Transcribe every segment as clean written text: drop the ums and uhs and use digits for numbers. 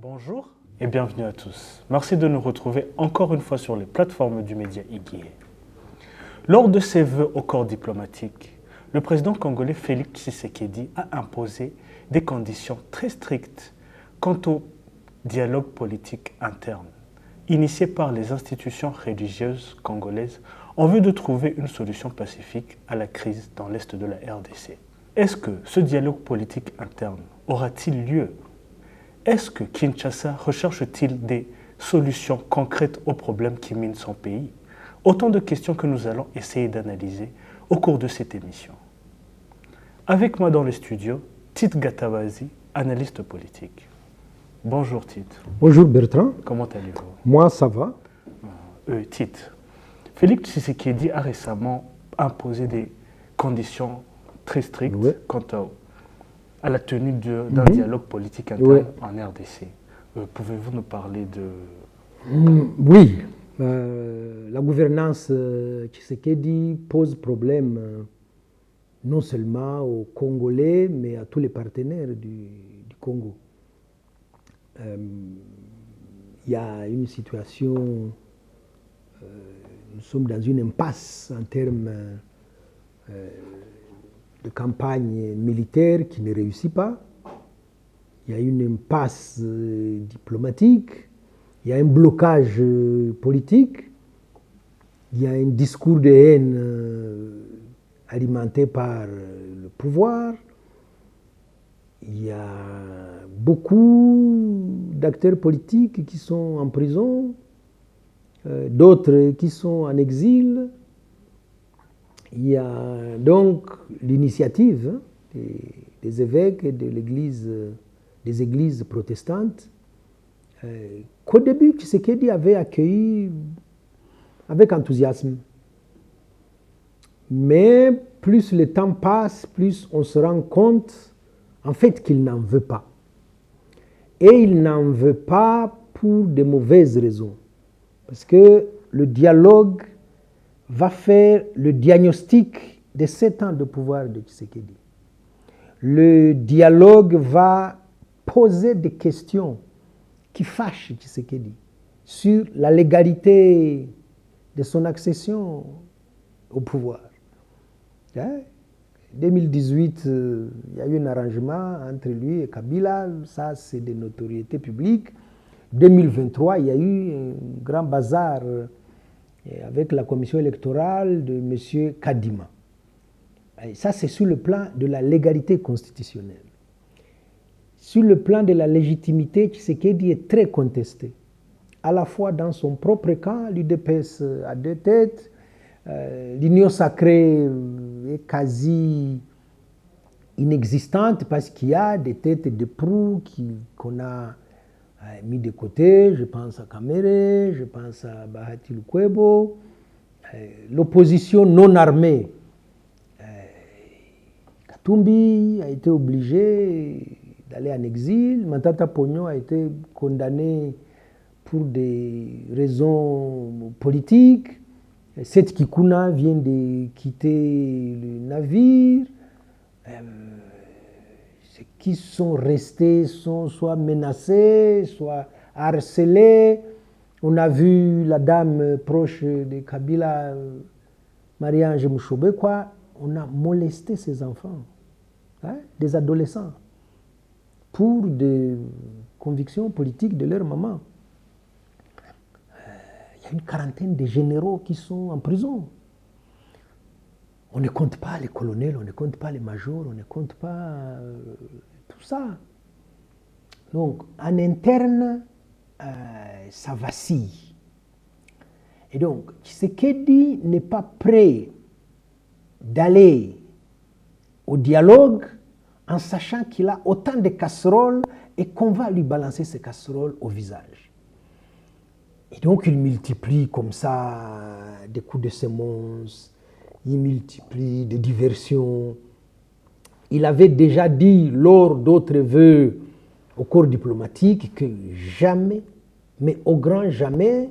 Bonjour et bienvenue à tous. Merci de nous retrouver encore une fois sur les plateformes du média Igué. Lors de ses vœux au corps diplomatique, le président congolais Félix Tshisekedi a imposé des conditions très strictes quant au dialogue politique interne, initié par les institutions religieuses congolaises en vue de trouver une solution pacifique à la crise dans l'est de la RDC. Est-ce que ce dialogue politique interne aura-t-il lieu? Est-ce que Kinshasa recherche-t-il des solutions concrètes aux problèmes qui minent son pays? Autant de questions que nous allons essayer d'analyser au cours de cette émission. Avec moi dans les studios, Tite Gatabazi, analyste politique. Bonjour Tite. Bonjour Bertrand. Comment allez-vous? Moi ça va. Tite, Félix Tshisekedi a récemment imposé des conditions très strictes quant à la tenue d'un dialogue politique interne en RDC. Pouvez-vous nous parler de... Oui, la gouvernance Tshisekedi pose problème non seulement aux Congolais, mais à tous les partenaires du Congo. Il y a une situation, nous sommes dans une impasse en termes de campagne militaire qui ne réussit pas. Il y a une impasse diplomatique, il y a un blocage politique, il y a un discours de haine alimenté par le pouvoir. Il y a beaucoup d'acteurs politiques qui sont en prison, d'autres qui sont en exil. Il y a donc l'initiative des évêques et de l'Église, des églises protestantes, qu'au début Tshisekedi avait accueilli avec enthousiasme. Mais plus le temps passe, plus on se rend compte en fait qu'il n'en veut pas. Et il n'en veut pas pour de mauvaises raisons. Parce que le dialogue va faire le diagnostic des 7 ans de pouvoir de Tshisekedi. Le dialogue va poser des questions qui fâchent Tshisekedi sur la légalité de son accession au pouvoir. En 2018, il y a eu un arrangement entre lui et Kabila, ça c'est de notoriété publique. 2023, il y a eu un grand bazar avec la commission électorale de M. Kadima. Et ça, c'est sur le plan de la légalité constitutionnelle. Sur le plan de la légitimité, Tshisekedi est très contesté. À la fois dans son propre camp, l'UDPS a 2 têtes, l'Union sacrée est quasi inexistante parce qu'il y a des têtes de proue qu'on a mis de côté. Je pense à Kamere, je pense à Bahati Lukwebo. L'opposition non armée, Katumbi a été obligé d'aller en exil. Matata Ponyo a été condamné pour des raisons politiques. Seth Kikuna vient de quitter le navire. Ceux qui sont restés sont soit menacés, soit harcelés. On a vu la dame proche de Kabila, Marie-Ange Mouchobekwa, on a molesté ses enfants, des adolescents, pour des convictions politiques de leur maman. Il y a une quarantaine de généraux qui sont en prison. On ne compte pas les colonels, on ne compte pas les majors, on ne compte pas tout ça. Donc, en interne, ça vacille. Et donc, Tshisekedi n'est pas prêt d'aller au dialogue en sachant qu'il a autant de casseroles et qu'on va lui balancer ces casseroles au visage. Et donc, il multiplie comme ça des coups de semonce, il multiplie des diversions. Il avait déjà dit lors d'autres vœux au corps diplomatique que jamais, mais au grand jamais,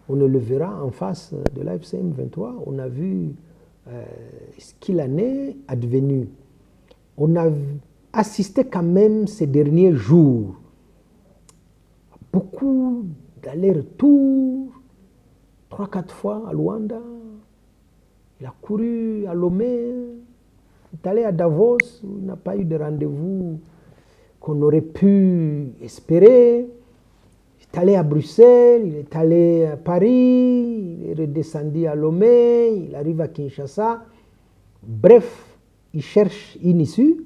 on ne le verra en face de l'AFCM 23. On a vu ce qu'il en est advenu. On a assisté quand même ces derniers jours beaucoup d'allers-retours, 3-4 fois à Luanda. Il a couru à Lomé, il est allé à Davos, où il n'a pas eu de rendez-vous qu'on aurait pu espérer. Il est allé à Bruxelles, il est allé à Paris, il est redescendu à Lomé, il arrive à Kinshasa. Bref, il cherche une issue.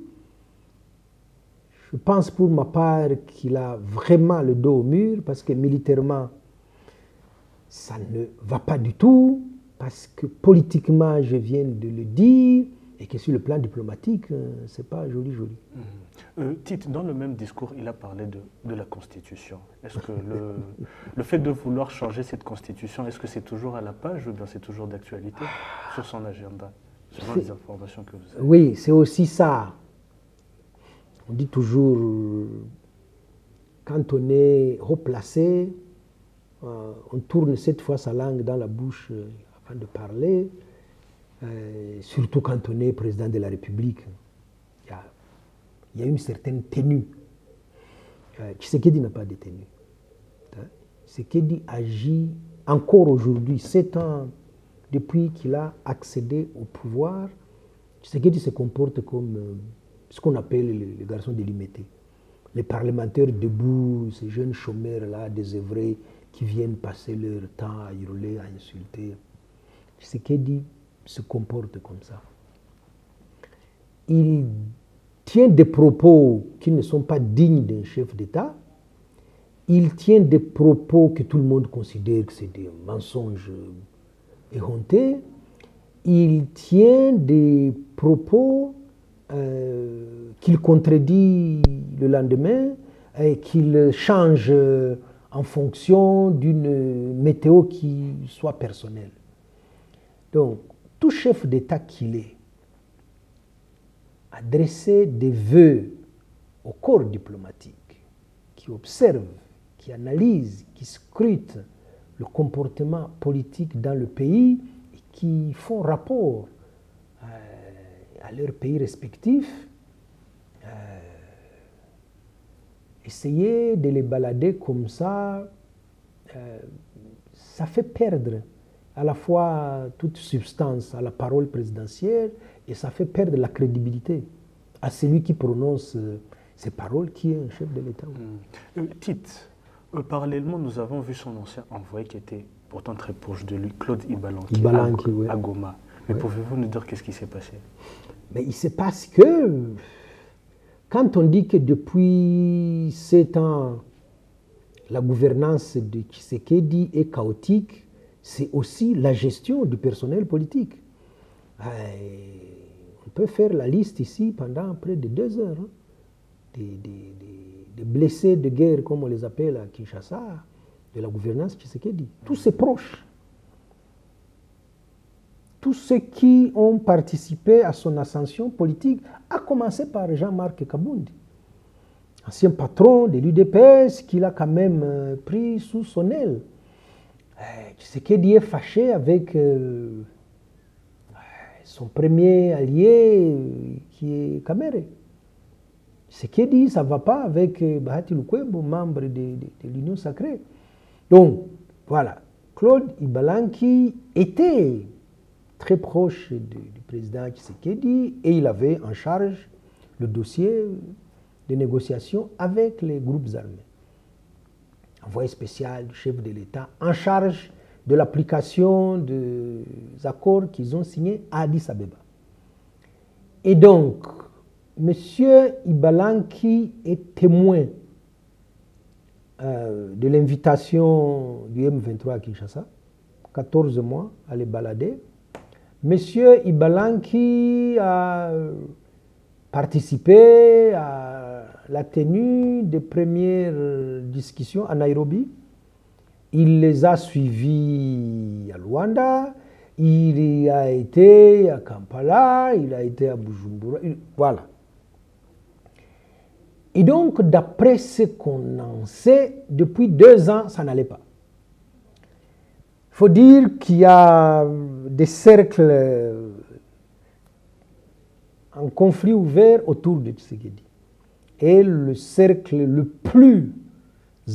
Je pense pour ma part qu'il a vraiment le dos au mur parce que militairement, ça ne va pas du tout, parce que politiquement, je viens de le dire, et que sur le plan diplomatique, c'est pas joli. Tite, dans le même discours, il a parlé de la Constitution. Est-ce que le fait de vouloir changer cette Constitution, est-ce que c'est toujours à la page ou bien c'est toujours d'actualité sur son agenda, selon les informations que vous avez? Oui, c'est aussi ça. On dit toujours, quand on est haut placé, on tourne cette fois sa langue dans la bouche avant de parler, surtout quand on est président de la République. Il y a une certaine tenue. Tshisekedi n'a pas de tenue. Tshisekedi agit encore aujourd'hui, 7 ans depuis qu'il a accédé au pouvoir. Tshisekedi se comporte comme ce qu'on appelle les garçons délimité. Les parlementaires debout, ces jeunes chômeurs-là, désœuvrés, qui viennent passer leur temps à hurler, à insulter. Tshisekedi se comporte comme ça. Il tient des propos qui ne sont pas dignes d'un chef d'État. Il tient des propos que tout le monde considère que c'est des mensonges éhontés. Il tient des propos qu'il contredit le lendemain et qu'il change en fonction d'une météo qui soit personnelle. Donc, tout chef d'État qu'il est a dressé des vœux au corps diplomatique qui observe, qui analyse, qui scrute le comportement politique dans le pays et qui font rapport à leurs pays respectifs. Essayer de les balader comme ça, ça fait perdre à la fois toute substance à la parole présidentielle et ça fait perdre la crédibilité à celui qui prononce ces paroles, qui est un chef de l'État. Tite, parallèlement, nous avons vu son ancien envoyé qui était pourtant très proche de lui, Claude Ibalanki, à Goma. Mais pouvez-vous nous dire qu'est-ce qui s'est passé? Mais il se passe que quand on dit que depuis 7 ans, la gouvernance de Tshisekedi est chaotique, c'est aussi la gestion du personnel politique. On peut faire la liste ici pendant près de 2 heures. Des blessés de guerre, comme on les appelle à Kinshasa, de la gouvernance Tshisekedi. Tous ses proches. Tous ceux qui ont participé à son ascension politique, à commencer par Jean-Marc Kabundi, ancien patron de l'UDPS, qu'il a quand même pris sous son aile. Tshisekedi est fâché avec son premier allié qui est Kamere. Tshisekedi, ça ne va pas avec Bahati Lukwebo, membre de l'Union sacrée. Donc, voilà. Claude Ibalanki était très proche du président Tshisekedi et il avait en charge le dossier de négociation avec les groupes armés. Envoyé spécial du chef de l'État en charge de l'application des accords qu'ils ont signés à Addis Abeba. Et donc, M. Ibalanki est témoin de l'invitation du M23 à Kinshasa, 14 mois à les balader. M. Ibalanki a participé à la tenue des premières discussions à Nairobi. Il les a suivis à Luanda, il a été à Kampala, il a été à Bujumbura, voilà. Et donc, d'après ce qu'on en sait, depuis 2 ans, ça n'allait pas. Il faut dire qu'il y a des cercles en conflit ouvert autour de Tshisekedi. Et le cercle le plus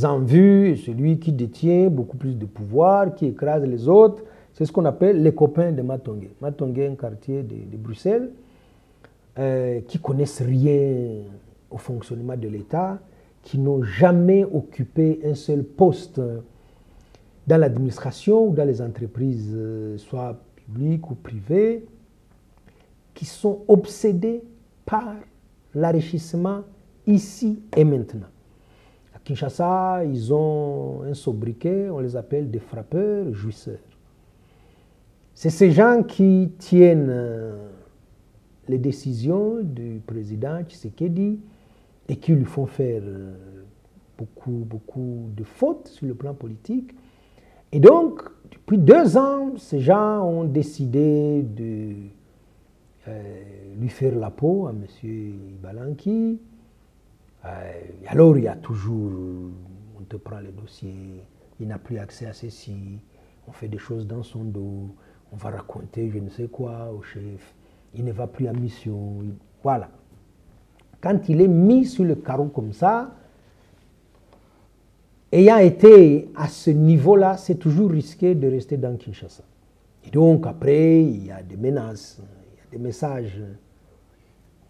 en vue, et celui qui détient beaucoup plus de pouvoir, qui écrase les autres. C'est ce qu'on appelle les copains de Matongé. Matongé, un quartier de Bruxelles, qui connaissent rien au fonctionnement de l'État, qui n'ont jamais occupé un seul poste dans l'administration ou dans les entreprises, soit publiques ou privées, qui sont obsédés par l'enrichissement ici et maintenant. À Kinshasa, ils ont un sobriquet, on les appelle des frappeurs jouisseurs. C'est ces gens qui tiennent les décisions du président Tshisekedi et qui lui font faire beaucoup de fautes sur le plan politique. Et donc, depuis 2 ans, ces gens ont décidé de lui faire la peau à M. Ibalanki. Alors, il y a toujours, on te prend le dossier, il n'a plus accès à ceci, on fait des choses dans son dos, on va raconter je ne sais quoi au chef, il ne va plus en mission. Voilà. Quand il est mis sur le carreau comme ça, ayant été à ce niveau-là, c'est toujours risqué de rester dans Kinshasa. Et donc après, il y a des menaces, il y a des messages.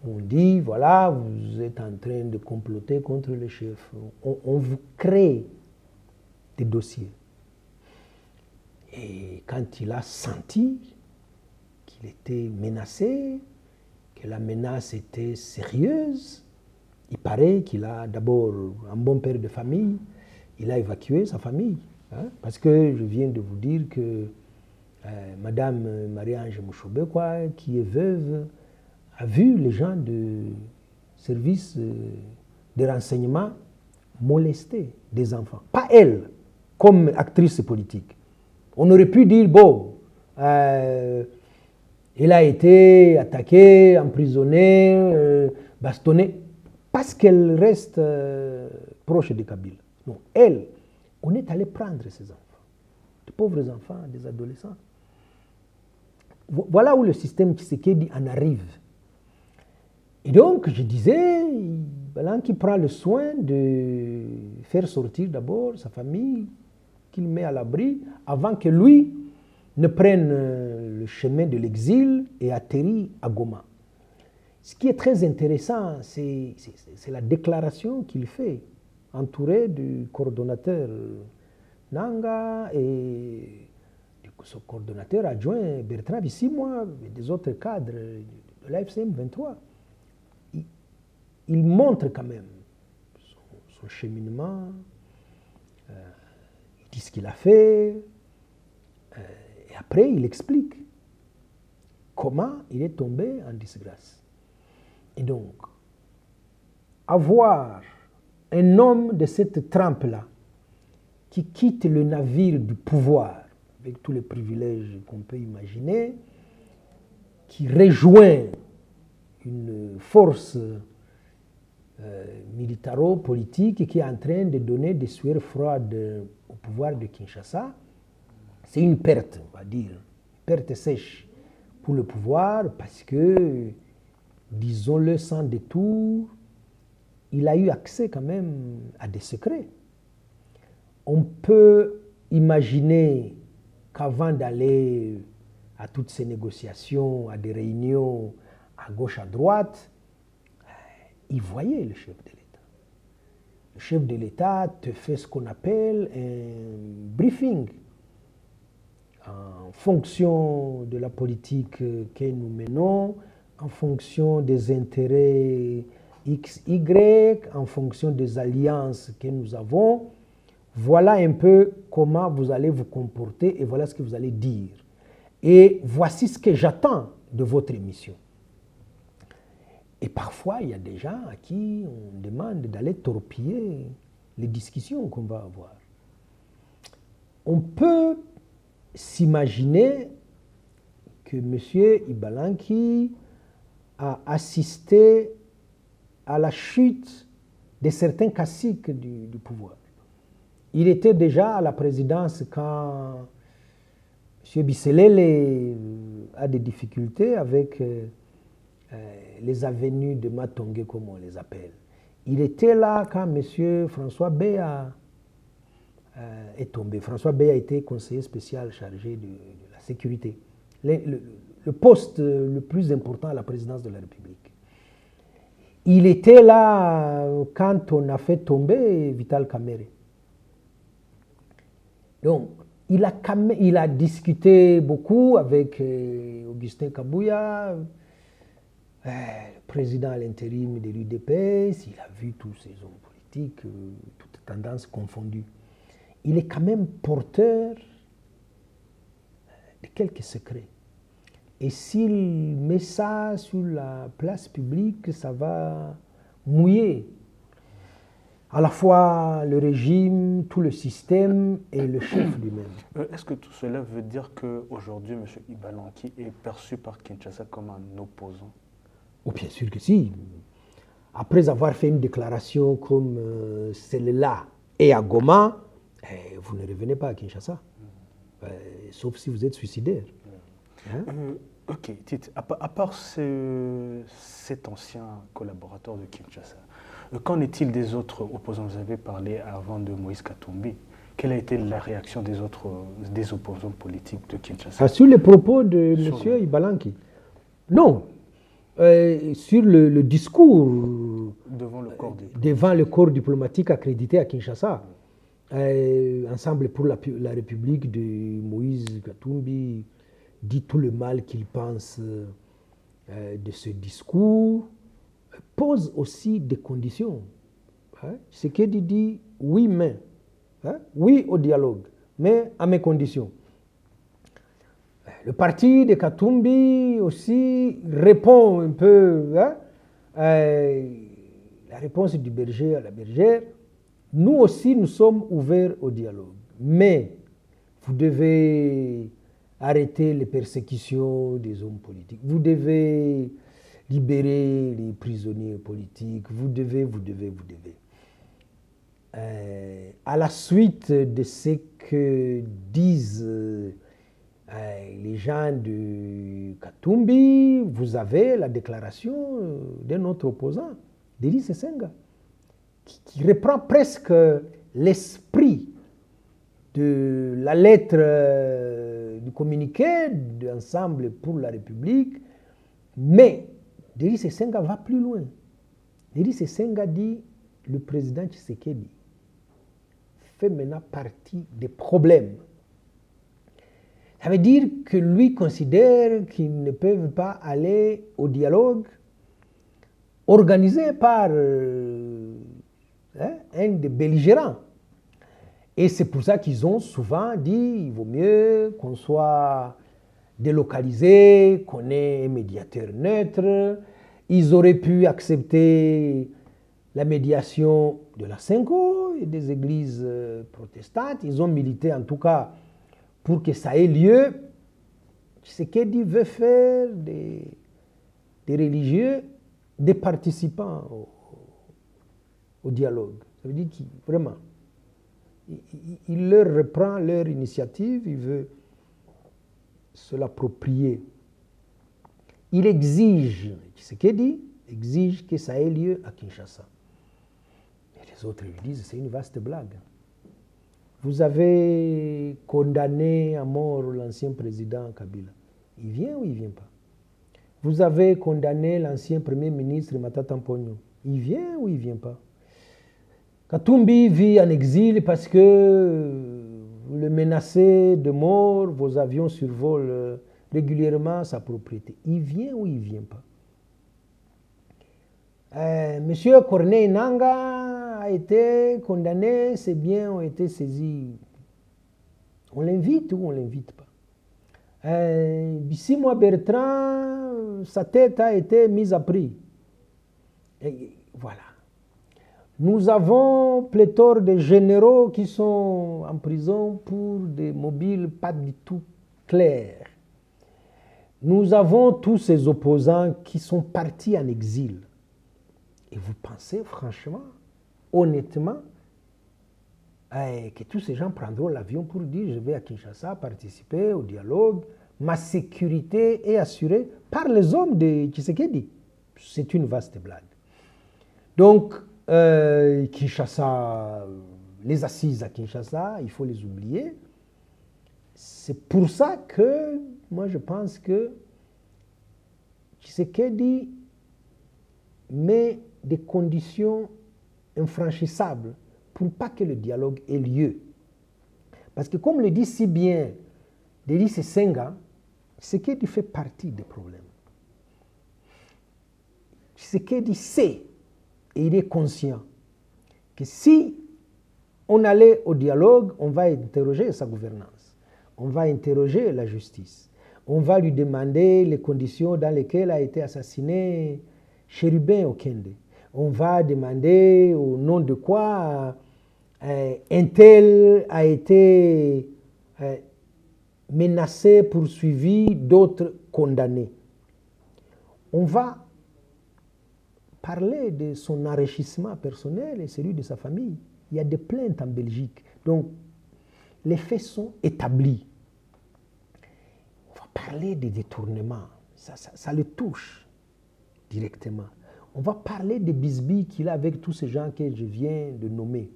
On dit, voilà, vous êtes en train de comploter contre le chef. On vous crée des dossiers. Et quand il a senti qu'il était menacé, que la menace était sérieuse, il paraît qu'il a d'abord un bon père de famille, il a évacué sa famille. Hein, parce que je viens de vous dire que Madame Marie-Ange Mouchoube, qui est veuve, a vu les gens de service de renseignement molester des enfants. Pas elle, comme actrice politique. On aurait pu dire, bon, elle a été attaquée, emprisonnée, bastonnée, parce qu'elle reste proche de Kabila. Non, elle, on est allé prendre ces enfants, des pauvres enfants, des adolescents. Voilà où le système Tshisekedi en arrive. Et donc, je disais, qui prend le soin de faire sortir d'abord sa famille, qu'il met à l'abri, avant que lui ne prenne le chemin de l'exil et atterrit à Goma. Ce qui est très intéressant, c'est la déclaration qu'il fait, entouré du coordonnateur Nanga et son coordonnateur adjoint Bertrand Bissimwa et des autres cadres de l'AFCM 23. Il montre quand même son cheminement, il dit ce qu'il a fait, et après il explique comment il est tombé en disgrâce. Et donc, avoir un homme de cette trempe-là qui quitte le navire du pouvoir, avec tous les privilèges qu'on peut imaginer, qui rejoint une force militaro-politique qui est en train de donner des sueurs froides au pouvoir de Kinshasa, c'est une perte, on va dire, une perte sèche pour le pouvoir parce que, disons-le sans détour, il a eu accès quand même à des secrets. On peut imaginer qu'avant d'aller à toutes ces négociations, à des réunions à gauche, à droite, il voyait le chef de l'État. Le chef de l'État te fait ce qu'on appelle un briefing en fonction de la politique que nous menons, en fonction des intérêts X, Y, en fonction des alliances que nous avons. Voilà un peu comment vous allez vous comporter et voilà ce que vous allez dire. Et voici ce que j'attends de votre émission. Et parfois, il y a des gens à qui on demande d'aller torpiller les discussions qu'on va avoir. On peut s'imaginer que M. Ibalanki a assisté à la chute de certains caciques du pouvoir. Il était déjà à la présidence quand M. Bisselele a des difficultés avec les avenues de Matongé, comme on les appelle. Il était là quand M. François B a est tombé. François Bey a été conseiller spécial chargé de la sécurité. Le poste le plus important à la présidence de la République. Il était là quand on a fait tomber Vital Kamerhe. Donc, il a discuté beaucoup avec Augustin Kabouya, le président à l'intérim de l'UDPS. Il a vu tous ces hommes politiques, toutes tendances confondues. Il est quand même porteur de quelques secrets. Et s'il met ça sur la place publique, ça va mouiller à la fois le régime, tout le système et le chef lui-même. Est-ce que tout cela veut dire qu'aujourd'hui, M. Ibalanki est perçu par Kinshasa comme un opposant? Oh, bien sûr que si. Après avoir fait une déclaration comme celle-là et à Goma, vous ne revenez pas à Kinshasa. Sauf si vous êtes suicidaire. Hein? Ok, Tite, à part cet ancien collaborateur de Kinshasa, qu'en est-il des autres opposants? Vous avez parlé avant de Moïse Katumbi. Quelle a été la réaction des opposants politiques de Kinshasa? Sur les propos de M. Ibalanki? Non. Sur le discours devant le corps diplomatique accrédité à Kinshasa, Ensemble pour la République de Moïse Katumbi dit tout le mal qu'il pense de ce discours, pose aussi des conditions. Ce qu'il dit, oui, mais, oui au dialogue, mais à mes conditions. Le parti de Katumbi aussi répond un peu, la réponse du berger à la bergère. Nous aussi, nous sommes ouverts au dialogue, mais vous devez arrêter les persécutions des hommes politiques. Vous devez libérer les prisonniers politiques. Vous devez. À la suite de ce que disent les gens de Katumbi, vous avez la déclaration d'un autre opposant, Denis Senga, qui reprend presque l'esprit de la lettre du communiqué d'Ensemble pour la République, mais Denis Senga va plus loin. Denis Senga dit le président Tshisekedi fait maintenant partie des problèmes. Ça veut dire que lui considère qu'ils ne peuvent pas aller au dialogue organisé par un des belligérants. Et c'est pour ça qu'ils ont souvent dit il vaut mieux qu'on soit délocalisé, qu'on ait un médiateur neutre. Ils auraient pu accepter la médiation de la Senko et des églises protestantes. Ils ont milité en tout cas pour que ça ait lieu. Tshisekedi veut faire des religieux des participants au dialogue. Ça veut dire qu'il vraiment, il leur reprend leur initiative, il veut se l'approprier. Il exige, Tshisekedi exige que ça ait lieu à Kinshasa. Et les autres lui disent, c'est une vaste blague. Vous avez condamné à mort l'ancien président Kabila. Il vient ou il ne vient pas? Vous avez condamné l'ancien premier ministre Matata Mponyo. Il vient ou il ne vient pas? Katumbi vit en exil parce que vous le menacez de mort, vos avions survolent régulièrement sa propriété. Il vient ou il ne vient pas? Monsieur Corneille Nanga a été condamné, ses biens ont été saisis. On l'invite ou on ne l'invite pas? Bissimo Bertrand, sa tête a été mise à prix. Et voilà. Nous avons pléthore de généraux qui sont en prison pour des mobiles pas du tout clairs. Nous avons tous ces opposants qui sont partis en exil. Et vous pensez franchement, honnêtement, que tous ces gens prendront l'avion pour dire je vais à Kinshasa participer au dialogue, ma sécurité est assurée par les hommes de Tshisekedi. C'est une vaste blague. Donc, Kinshasa les assises à Kinshasa, il faut les oublier. C'est pour ça que moi je pense que Tshisekedi met des conditions infranchissables pour pas que le dialogue ait lieu. Parce que comme le dit si bien Denis Senga, Tshisekedi fait partie des problèmes. Tshisekedi sait et il est conscient que si on allait au dialogue, on va interroger sa gouvernance, on va interroger la justice, on va lui demander les conditions dans lesquelles a été assassiné Chérubin Okende, on va demander au nom de quoi un tel a été menacé, poursuivi, d'autres condamnés. On va parler de son enrichissement personnel et celui de sa famille. Il y a des plaintes en Belgique. Donc, les faits sont établis. On va parler des détournements. Ça le touche directement. On va parler des bisbilles qu'il a avec tous ces gens que je viens de nommer.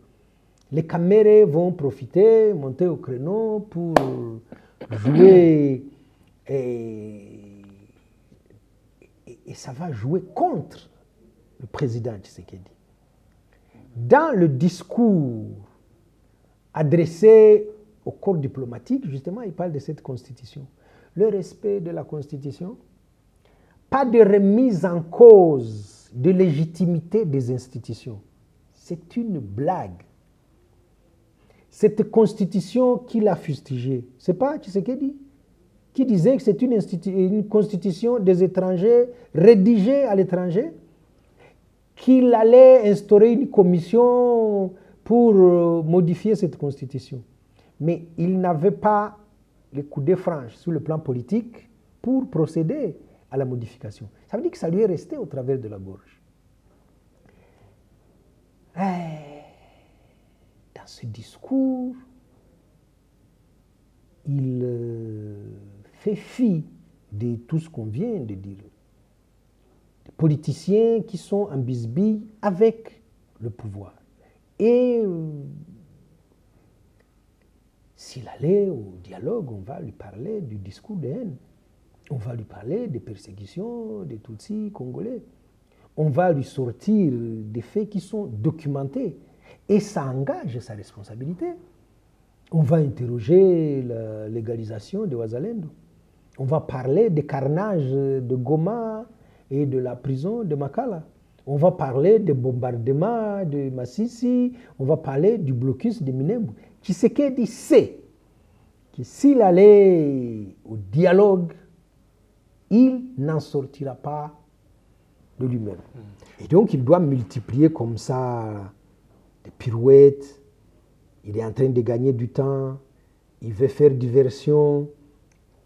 Les Camérés vont profiter, monter au créneau pour jouer et ça va jouer contre le président Tshisekedi. Dans le discours adressé au corps diplomatique, justement, il parle de cette constitution. Le respect de la constitution, pas de remise en cause de légitimité des institutions. C'est une blague. Cette constitution qu'il a fustigée, c'est pas Tshisekedi qui disait que c'est une constitution des étrangers rédigée à l'étranger, qu'il allait instaurer une commission pour modifier cette constitution. Mais il n'avait pas les coups de franche sur le plan politique pour procéder à la modification. Ça veut dire que ça lui est resté au travers de la gorge. Dans ce discours, il fait fi de tout ce qu'on vient de dire. Des politiciens qui sont en bisbille avec le pouvoir. Et s'il allait au dialogue, on va lui parler du discours de haine. On va lui parler des persécutions des Tutsis congolais. On va lui sortir des faits qui sont documentés. Et ça engage sa responsabilité. On va interroger la légalisation de Ouazalendo. On va parler des carnages de Goma et de la prison de Makala. On va parler des bombardements de Massissi. On va parler du blocus de Minembwe. Tshisekedi sait que s'il allait au dialogue, il n'en sortira pas de lui-même. Et donc, il doit multiplier comme ça des pirouettes. Il est en train de gagner du temps. Il veut faire diversion.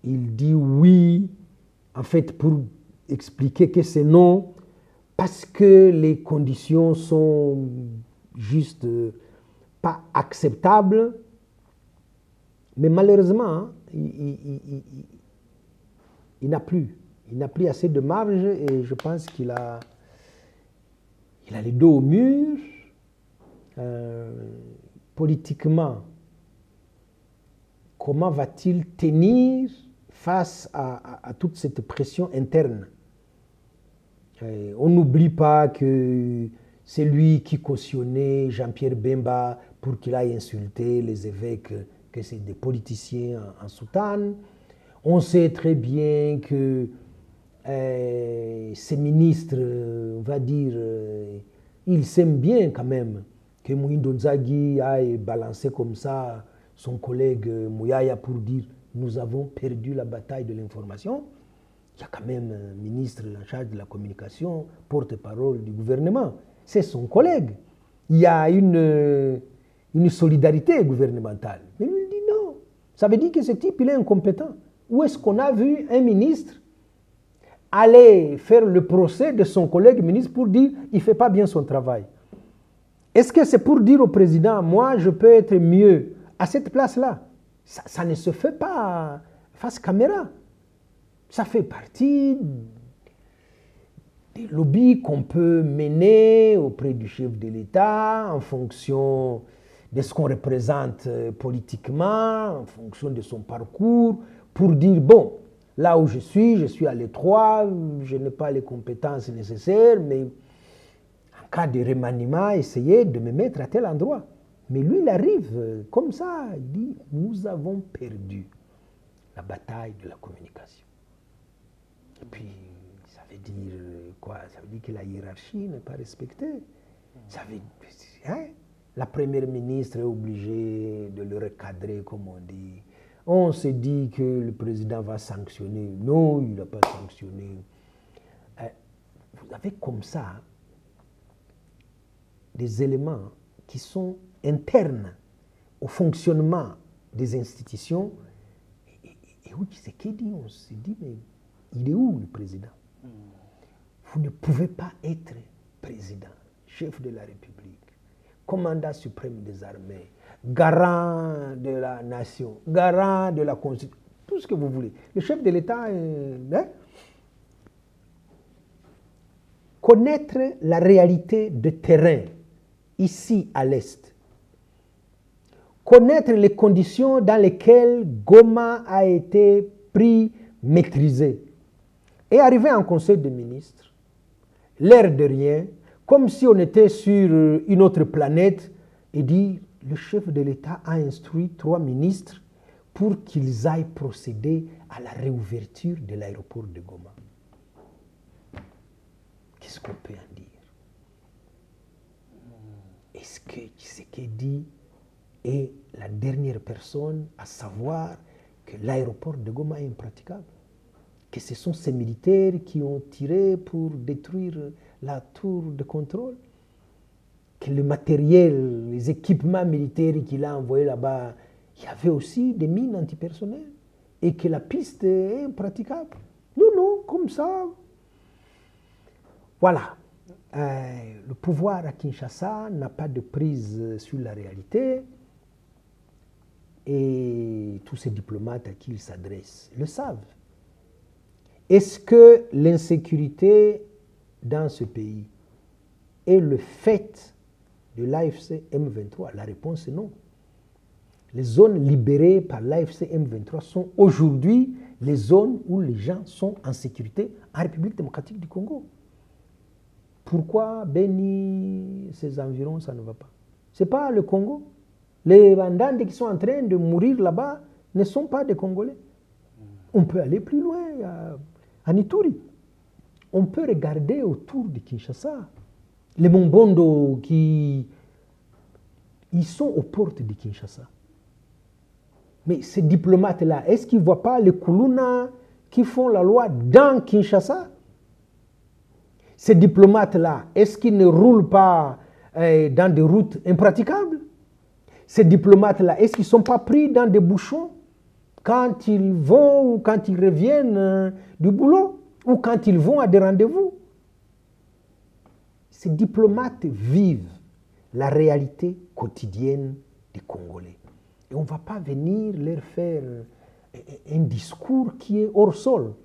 Il dit oui, en fait, pour expliquer que c'est non, parce que les conditions sont juste pas acceptables. Mais malheureusement, il n'a plus. Il n'a plus assez de marge et je pense qu'il a les dos au mur. Politiquement, comment va-t-il tenir face à toute cette pression interne? On n'oublie pas que c'est lui qui cautionnait Jean-Pierre Bemba pour qu'il aille insulter les évêques, que c'est des politiciens en soutane. On sait très bien que ces ministres, on va dire, ils s'aiment bien quand même que Moïndo Nzagi aille balancer comme ça son collègue Mouyaya pour dire « nous avons perdu la bataille de l'information ». Il y a quand même un ministre en charge de la communication, porte-parole du gouvernement. C'est son collègue. Il y a une solidarité gouvernementale. Mais lui, il dit non. Ça veut dire que ce type, il est incompétent. Où est-ce qu'on a vu un ministre aller faire le procès de son collègue ministre pour dire qu'il ne fait pas bien son travail? Est-ce que c'est pour dire au président, moi, je peux être mieux à cette place-là? Ça ne se fait pas face caméra. Ça fait partie des lobbies qu'on peut mener auprès du chef de l'État en fonction de ce qu'on représente politiquement, en fonction de son parcours, pour dire, bon, là où je suis à l'étroit, je n'ai pas les compétences nécessaires, mais en cas de remaniement, essayer de me mettre à tel endroit. Mais lui, il arrive comme ça, il dit, nous avons perdu la bataille de la communication. Et puis, ça veut dire quoi? Ça veut dire que la hiérarchie n'est pas respectée. Ça veut dire, la première ministre est obligée de le recadrer, comme on dit. On se dit que le président va sanctionner. Non, il n'a pas sanctionné. Vous avez comme ça des éléments qui sont internes au fonctionnement des institutions. Et où Tshisekedi, on se dit, mais il est où le président? Vous ne pouvez pas être président, chef de la République, commandant suprême des armées, garant de la nation, garant de la Constitution, tout ce que vous voulez. Le chef de l'État, connaître la réalité de terrain, ici à l'Est, connaître les conditions dans lesquelles Goma a été pris, maîtrisé, et arriver en conseil des ministres, l'air de rien, comme si on était sur une autre planète, et dire, le chef de l'État a instruit 3 ministres pour qu'ils aillent procéder à la réouverture de l'aéroport de Goma. Qu'est-ce qu'on peut en dire? Est-ce que Tshisekedi est la dernière personne à savoir que l'aéroport de Goma est impraticable? Que ce sont ces militaires qui ont tiré pour détruire la tour de contrôle? Que le matériel, les équipements militaires qu'il a envoyés là-bas, il y avait aussi des mines antipersonnelles et que la piste est impraticable? Non, non, comme ça. Voilà. Le pouvoir à Kinshasa n'a pas de prise sur la réalité et tous ces diplomates à qui il s'adresse le savent. Est-ce que l'insécurité dans ce pays est le fait de l'AFC M23? La réponse est non. Les zones libérées par l'AFC M23 sont aujourd'hui les zones où les gens sont en sécurité en République démocratique du Congo. Pourquoi Beni, ces environs, ça ne va pas? Ce n'est pas le Congo. Les Bandandés qui sont en train de mourir là-bas ne sont pas des Congolais. On peut aller plus loin, à Ituri. On peut regarder autour de Kinshasa. Les Mombondo ils sont aux portes de Kinshasa. Mais ces diplomates-là, est-ce qu'ils ne voient pas les Kuluna qui font la loi dans Kinshasa? Ces diplomates-là, est-ce qu'ils ne roulent pas dans des routes impraticables? Ces diplomates-là, est-ce qu'ils ne sont pas pris dans des bouchons quand ils vont ou quand ils reviennent du boulot ou quand ils vont à des rendez-vous? Ces diplomates vivent la réalité quotidienne des Congolais. Et on ne va pas venir leur faire un discours qui est hors sol.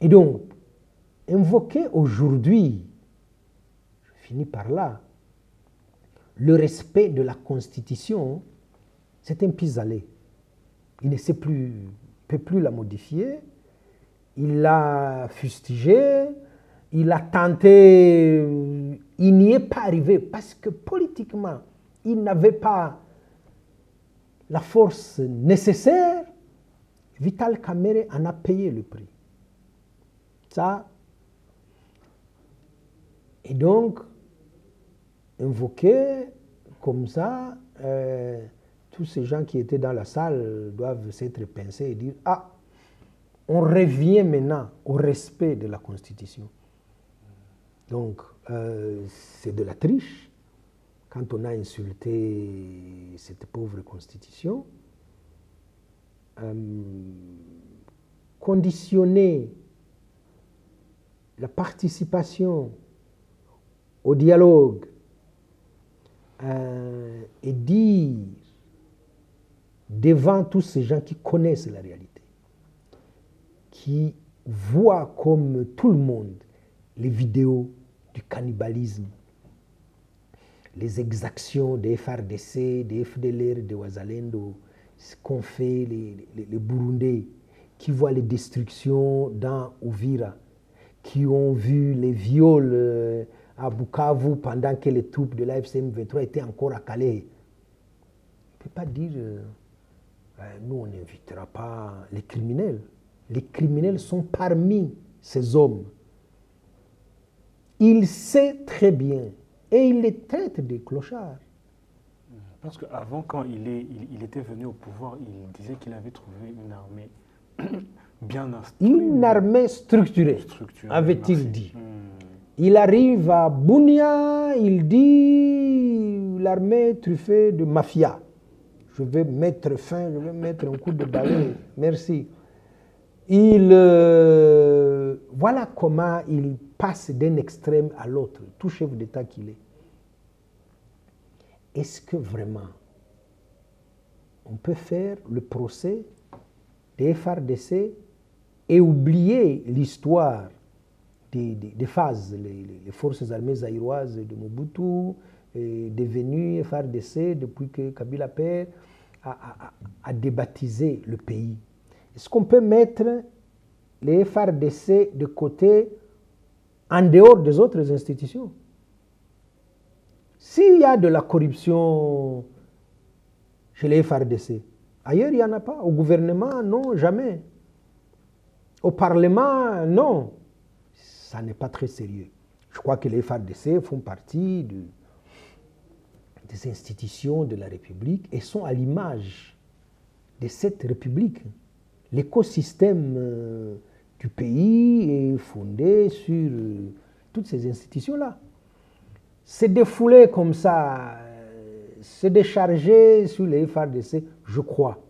Et donc, invoquer aujourd'hui, je finis par là, le respect de la Constitution, c'est un pis-aller. Il ne sait plus, peut plus la modifier. Il l'a fustigée, il a tenté, il n'y est pas arrivé parce que politiquement, il n'avait pas la force nécessaire. Vital Kamerhe en a payé le prix. Ça. Et donc, invoquer comme ça, tous ces gens qui étaient dans la salle doivent s'être pincés et dire, ah, on revient maintenant au respect de la Constitution. Donc, c'est de la triche quand on a insulté cette pauvre Constitution. Conditionner la participation au dialogue et dire devant tous ces gens qui connaissent la réalité, qui voient comme tout le monde les vidéos du cannibalisme, les exactions des FARDC, des FDLR, des Ouazalendo, ce qu'ont fait les Burundais, qui voient les destructions dans Uvira, qui ont vu les viols à Bukavu pendant que les troupes de l'AFCM 23 étaient encore à Calais. On ne peut pas dire, nous on n'invitera pas les criminels. Les criminels sont parmi ces hommes. Il sait très bien et il les traite de clochards. Parce qu'avant, quand il était venu au pouvoir, il disait qu'il avait trouvé une armée bien instruite. Une armée structurée, avait-il dit. Il arrive à Bunia, il dit l'armée truffée de mafia. Je vais mettre fin, je vais mettre un coup de balai. Merci. Voilà comment il passe d'un extrême à l'autre, tout chef d'État qu'il est. Est-ce que vraiment on peut faire le procès des FARDC et oublier l'histoire des phases, les forces armées zaïroises de Mobutu, devenues FARDC depuis que Kabila Père a débaptisé le pays? Est-ce qu'on peut mettre les FARDC de côté en dehors des autres institutions? S'il y a de la corruption chez les FARDC, ailleurs il n'y en a pas. Au gouvernement, non, jamais. Au Parlement, non. Ça n'est pas très sérieux. Je crois que les FARDC font partie des institutions de la République et sont à l'image de cette République. L'écosystème du pays est fondé sur toutes ces institutions-là. Se défouler comme ça, se décharger sur les FARDC, je crois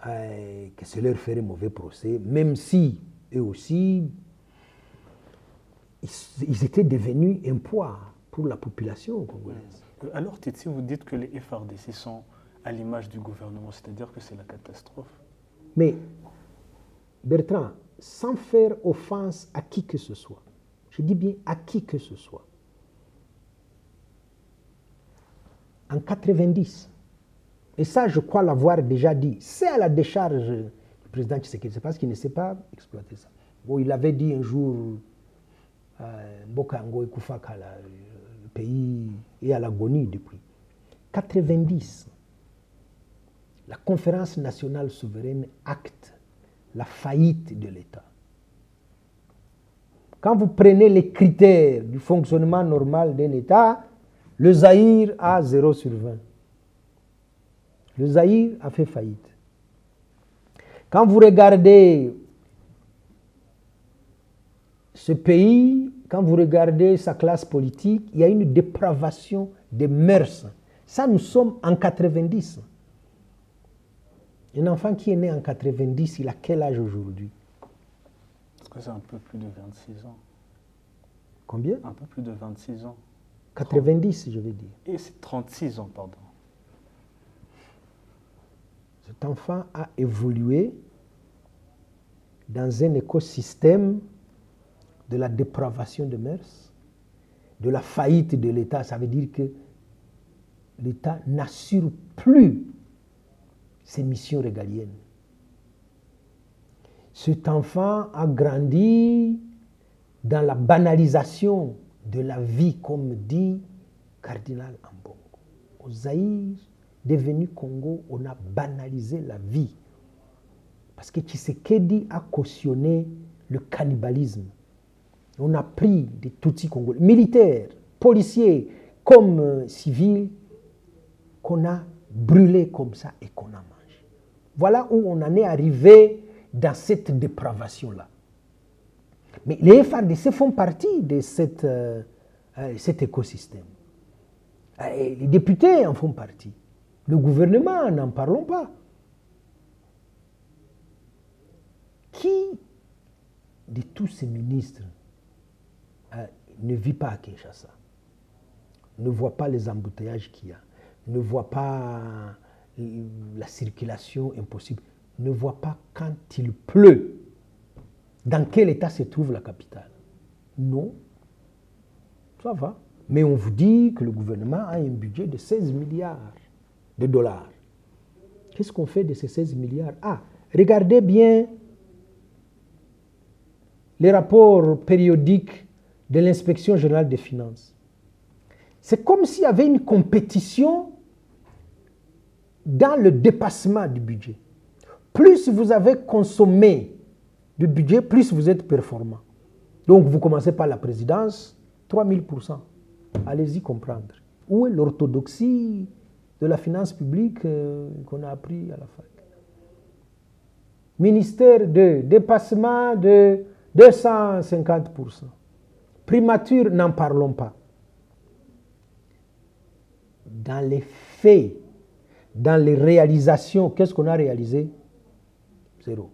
que ça leur ferait mauvais procès, même si eux aussi, ils étaient devenus un poids pour la population congolaise. Alors, Titi, vous dites que les FARDC sont à l'image du gouvernement, c'est-à-dire que c'est la catastrophe. Mais, Bertrand, sans faire offense à qui que ce soit, je dis bien à qui que ce soit, en 90, et ça je crois l'avoir déjà dit, c'est à la décharge du président Tshisekedi, c'est parce qu'il ne sait pas exploiter ça. Bon, il avait dit un jour, Mbokango et Koufakala, le pays est à l'agonie depuis. 90, la conférence nationale souveraine acte la faillite de l'État. Quand vous prenez les critères du fonctionnement normal d'un État, le Zaïre a 0 sur 20. Le Zaïre a fait faillite. Quand vous regardez ce pays, quand vous regardez sa classe politique, il y a une dépravation des mœurs. Ça, nous sommes en 90. Un enfant qui est né en 90, il a quel âge aujourd'hui? Est-ce que c'est un peu plus de 26 ans? Combien? Un peu plus de 26 ans. 90, je veux dire. Et c'est 36 ans, pardon. Cet enfant a évolué dans un écosystème de la dépravation de mœurs, de la faillite de l'État. Ça veut dire que l'État n'assure plus ses missions régaliennes. Cet enfant a grandi dans la banalisation de la vie, comme dit Cardinal Ambongo. Au Zaïre, devenu Congo, on a banalisé la vie. Parce que Tshisekedi a cautionné le cannibalisme. On a pris des Tutsis congolais, militaires, policiers, comme civils, qu'on a brûlés comme ça et qu'on a mangé. Voilà où on en est arrivé dans cette dépravation-là. Mais les FARDC font partie de cet écosystème. Et les députés en font partie. Le gouvernement, n'en parlons pas. Qui de tous ces ministres ne vit pas à Kinshasa, ne voit pas les embouteillages qu'il y a, ne voit pas la circulation impossible, ne voit pas quand il pleut, dans quel état se trouve la capitale? Non, ça va. Mais on vous dit que le gouvernement a un budget de 16 milliards de dollars. Qu'est-ce qu'on fait de ces 16 milliards? Ah, regardez bien les rapports périodiques de l'inspection générale des finances. C'est comme s'il y avait une compétition dans le dépassement du budget. Plus vous avez consommé du budget, plus vous êtes performant. Donc vous commencez par la présidence, 3000%. Allez-y comprendre. Où est l'orthodoxie de la finance publique qu'on a appris à la fac? Ministère de dépassement de 250%. Primature, n'en parlons pas. Dans les faits, dans les réalisations, qu'est-ce qu'on a réalisé? Zéro.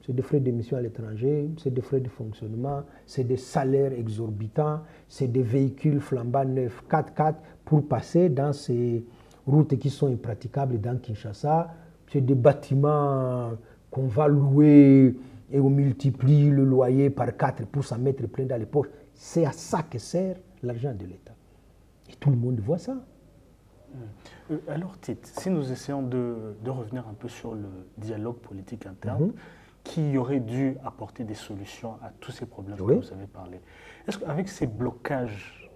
C'est des frais d'émission à l'étranger, c'est des frais de fonctionnement, c'est des salaires exorbitants, c'est des véhicules flambant neufs 4x4 pour passer dans ces routes qui sont impraticables dans Kinshasa. C'est des bâtiments qu'on va louer et on multiplie le loyer par 4 pour s'en mettre plein dans les poches. C'est à ça que sert l'argent de l'État. Et tout le monde voit ça. Alors, Tite, si nous essayons de revenir un peu sur le dialogue politique interne, qui aurait dû apporter des solutions à tous ces problèmes dont vous avez parlé, est-ce qu'avec ces blocages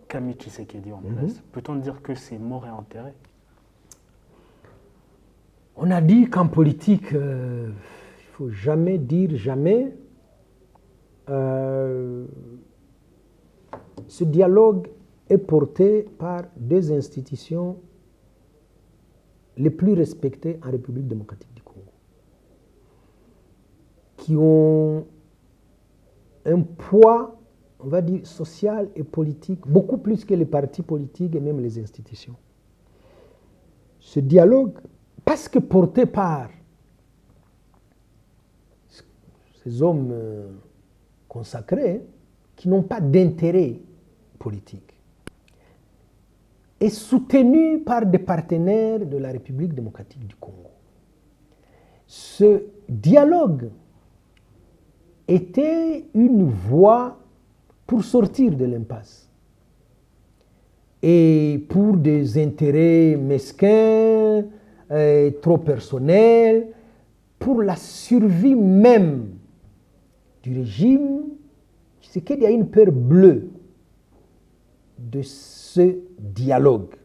qu'a mis Tshisekedi en place, peut-on dire que c'est mort et enterré? On a dit qu'en politique, il ne faut jamais dire jamais. Ce dialogue est porté par deux institutions les plus respectées en République démocratique du Congo, qui ont un poids, on va dire, social et politique, beaucoup plus que les partis politiques et même les institutions. Ce dialogue, parce que porté par ces hommes consacrés, qui n'ont pas d'intérêt politique, est soutenu par des partenaires de la République démocratique du Congo. Ce dialogue était une voie pour sortir de l'impasse. Et pour des intérêts mesquins, trop personnels, pour la survie même du régime, c'est qu'il y a une peur bleue de ce dialogue.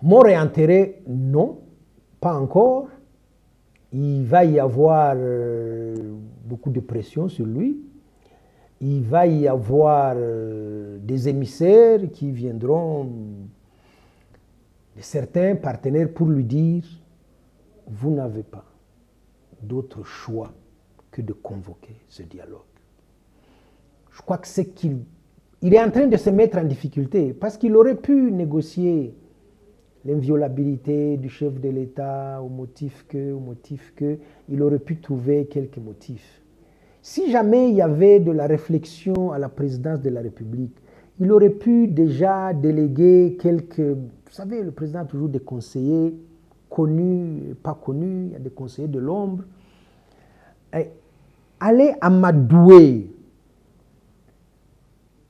Mort et enterré, non, pas encore. Il va y avoir beaucoup de pression sur lui. Il va y avoir des émissaires qui viendront de certains partenaires pour lui dire « Vous n'avez pas d'autre choix que de convoquer ce dialogue. » Je crois que c'est qu'il est en train de se mettre en difficulté parce qu'il aurait pu négocier l'inviolabilité du chef de l'État au motif que, il aurait pu trouver quelques motifs. Si jamais il y avait de la réflexion à la présidence de la République, il aurait pu déjà déléguer quelques... Vous savez, le président a toujours des conseillers connus et pas connus, il y a des conseillers de l'ombre. Aller amadouer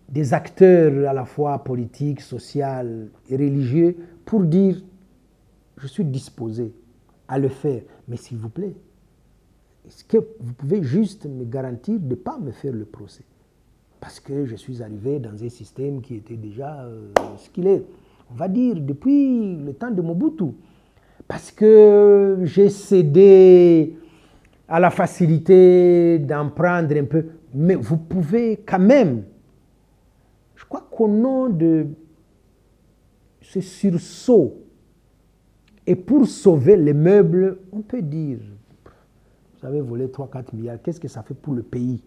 des acteurs à la fois politiques, sociaux et religieux pour dire « je suis disposé à le faire, mais s'il vous plaît, est-ce que vous pouvez juste me garantir de ne pas me faire le procès? Parce que je suis arrivé dans un système qui était déjà ce qu'il est. On va dire depuis le temps de Mobutu. Parce que j'ai cédé à la facilité d'en prendre un peu. Mais vous pouvez quand même. Je crois qu'au nom de ce sursaut, et pour sauver les meubles, on peut dire, vous avez volé 3-4 milliards, qu'est-ce que ça fait pour le pays?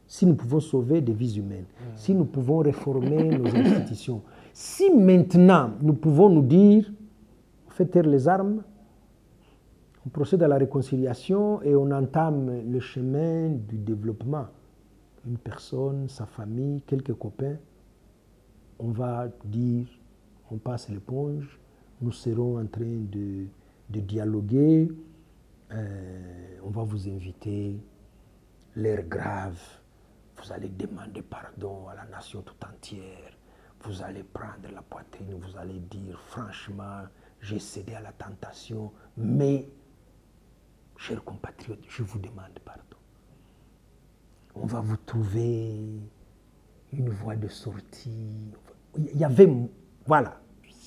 Si nous pouvons sauver des vies humaines, si nous pouvons réformer nos institutions, si maintenant nous pouvons nous dire, on fait taire les armes, on procède à la réconciliation et on entame le chemin du développement. Une personne, sa famille, quelques copains, on va dire, on passe l'éponge, nous serons en train de dialoguer, on va vous inviter, l'air grave, vous allez demander pardon à la nation tout entière, vous allez prendre la poitrine, vous allez dire franchement, j'ai cédé à la tentation, mais, chers compatriotes, je vous demande pardon. On va vous trouver une voie de sortie. Il y avait, voilà,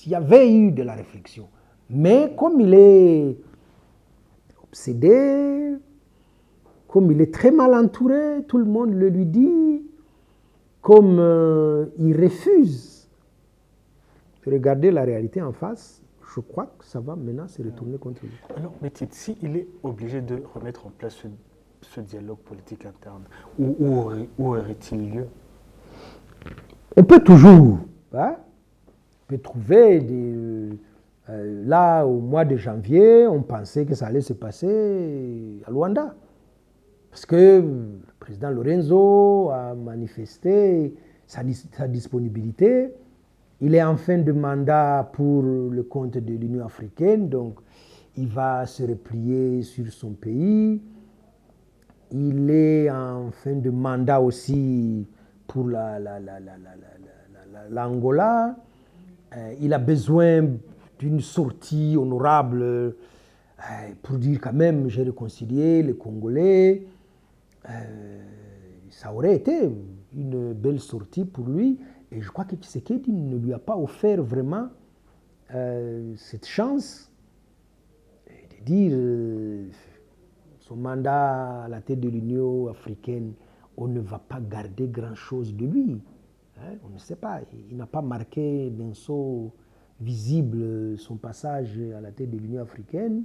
il y avait eu de la réflexion. Mais comme il est obsédé, comme il est très mal entouré, tout le monde le lui dit, comme il refuse de regarder la réalité en face, je crois que ça va maintenant se retourner contre lui. Alors, Métit, s'il est obligé de remettre en place ce dialogue politique interne, où aurait-il lieu? On peut toujours, hein, on peut trouver des... là, au mois de janvier, on pensait que ça allait se passer à Luanda. Parce que le président Lorenzo a manifesté sa disponibilité. Il est en fin de mandat pour le compte de l'Union africaine, donc il va se replier sur son pays. Il est en fin de mandat aussi pour l'Angola. Il a besoin d'une sortie honorable pour dire quand même j'ai réconcilié les Congolais. Ça aurait été une belle sortie pour lui. Et je crois que Tshisekedi ne lui a pas offert vraiment cette chance de dire son mandat à la tête de l'Union africaine, on ne va pas garder grand-chose de lui. Hein, on ne sait pas. Il n'a pas marqué d'un sceau visible son passage à la tête de l'Union africaine.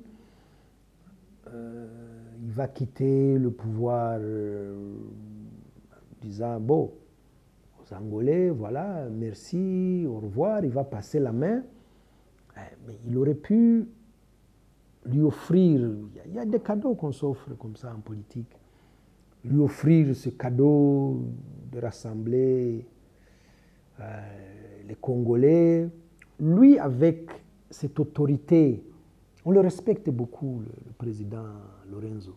Il va quitter le pouvoir disant, bon, aux Angolais, voilà, merci, au revoir, il va passer la main. Mais il aurait pu lui offrir, il y a des cadeaux qu'on s'offre comme ça en politique, lui offrir ce cadeau de rassembler les Congolais. Lui, avec cette autorité, on le respecte beaucoup, le président Lorenzo.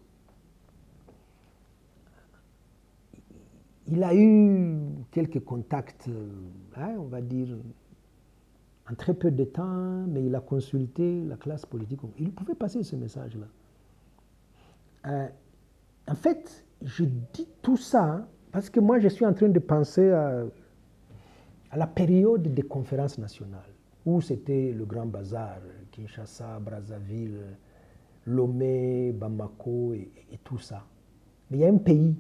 Il a eu quelques contacts, hein, on va dire, en très peu de temps, mais il a consulté la classe politique. Il pouvait passer ce message-là. En fait, je dis tout ça parce que moi, je suis en train de penser à la période des conférences nationales, où c'était le grand bazar, Kinshasa, Brazzaville, Lomé, Bamako et tout ça. Mais il y a un pays,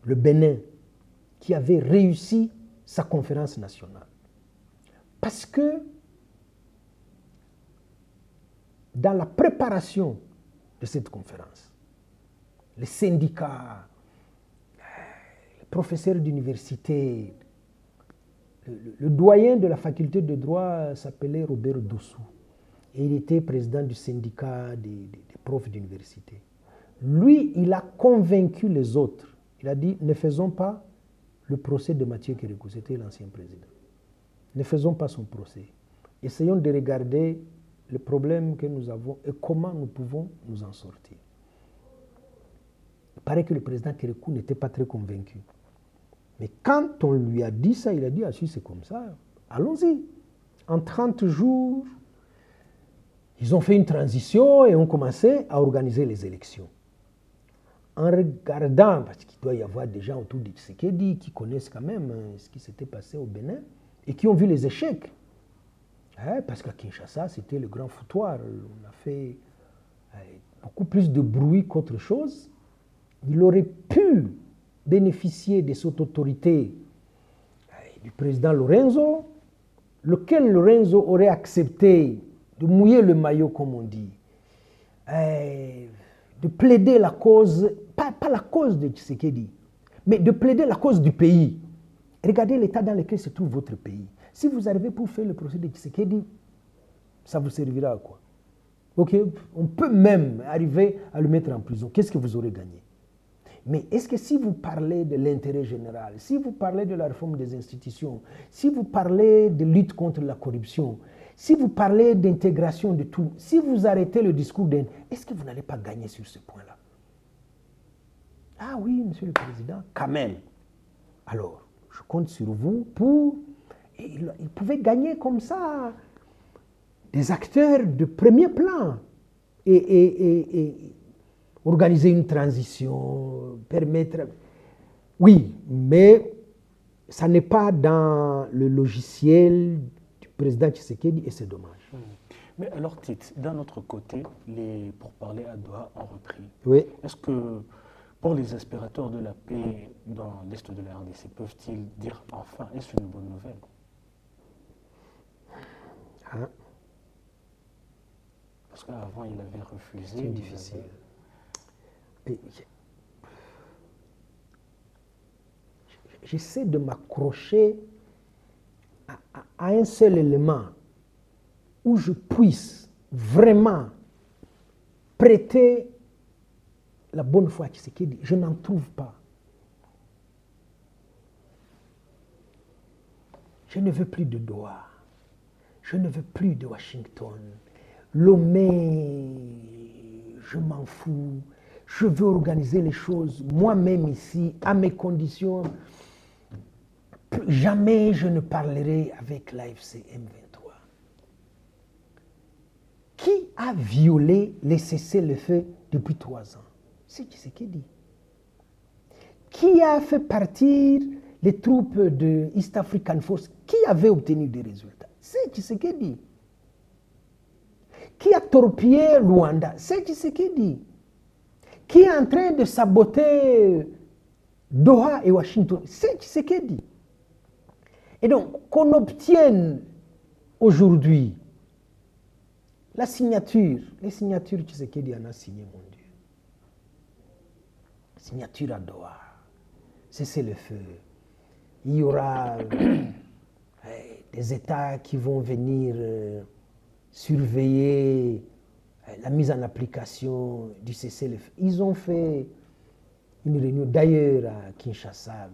le Bénin, qui avait réussi sa conférence nationale. Parce que dans la préparation de cette conférence, les syndicats, les professeurs d'université, le doyen de la faculté de droit s'appelait Robert Dossou. Et il était président du syndicat des profs d'université. Lui, il a convaincu les autres. Il a dit, ne faisons pas le procès de Mathieu Kérékou, c'était l'ancien président. Ne faisons pas son procès. Essayons de regarder le problème que nous avons et comment nous pouvons nous en sortir. Il paraît que le président Kérékou n'était pas très convaincu. Mais quand on lui a dit ça, il a dit, ah si c'est comme ça, allons-y. En 30 jours, ils ont fait une transition et ont commencé à organiser les élections. En regardant, parce qu'il doit y avoir des gens autour de Tshisekedi qui connaissent quand même ce qui s'était passé au Bénin et qui ont vu les échecs. Parce qu'à Kinshasa, c'était le grand foutoir. On a fait beaucoup plus de bruit qu'autre chose. Il aurait pu bénéficier de cette autorité du président Lorenzo, lequel Lorenzo aurait accepté de mouiller le maillot, comme on dit, de plaider la cause, pas la cause de Tshisekedi, mais de plaider la cause du pays. Regardez l'état dans lequel se trouve votre pays. Si vous arrivez pour faire le procès de Tshisekedi, ça vous servira à quoi? Ok, on peut même arriver à le mettre en prison. Qu'est-ce que vous aurez gagné? Mais est-ce que si vous parlez de l'intérêt général, si vous parlez de la réforme des institutions, si vous parlez de lutte contre la corruption, si vous parlez d'intégration de tout, si vous arrêtez le discours d'haine, est-ce que vous n'allez pas gagner sur ce point-là? Ah oui, Monsieur le Président, quand même. Alors, je compte sur vous pour... Et il pouvait gagner comme ça des acteurs de premier plan et organiser une transition, permettre... Oui, mais ça n'est pas dans le logiciel du président Tshisekedi et c'est dommage. Mais alors, Tite, d'un autre côté, les pourparlers à Doha ont repris. Oui. Est-ce que, pour les aspirateurs de la paix dans l'Est de la RDC, peuvent-ils dire enfin, est-ce une bonne nouvelle? Hein? Parce qu'avant, il avait refusé. C'est difficile. J'essaie de m'accrocher à un seul élément où je puisse vraiment prêter la bonne foi à Tshisekedi. Je n'en trouve pas. Je ne veux plus de Doha. Je ne veux plus de Washington. Lomé, je m'en fous. Je veux organiser les choses moi-même ici, à mes conditions. Jamais je ne parlerai avec l'AFC M23. Qui a violé les cessez-le-feu depuis 3 ans? C'est Tshisekedi. Qui a fait partir les troupes de East African Force? Qui avait obtenu des résultats? C'est Tshisekedi. Qui a torpillé Luanda? C'est Tshisekedi. Qui est en train de saboter Doha et Washington? C'est Tshisekedi. Et donc, qu'on obtienne aujourd'hui la signature, les signatures Tshisekedi en a signé, mon Dieu. Signature à Doha, cessez-le-feu. Il y aura des États qui vont venir surveiller la mise en application du cessez-le-feu. Ils ont fait une réunion, d'ailleurs à Kinshasa,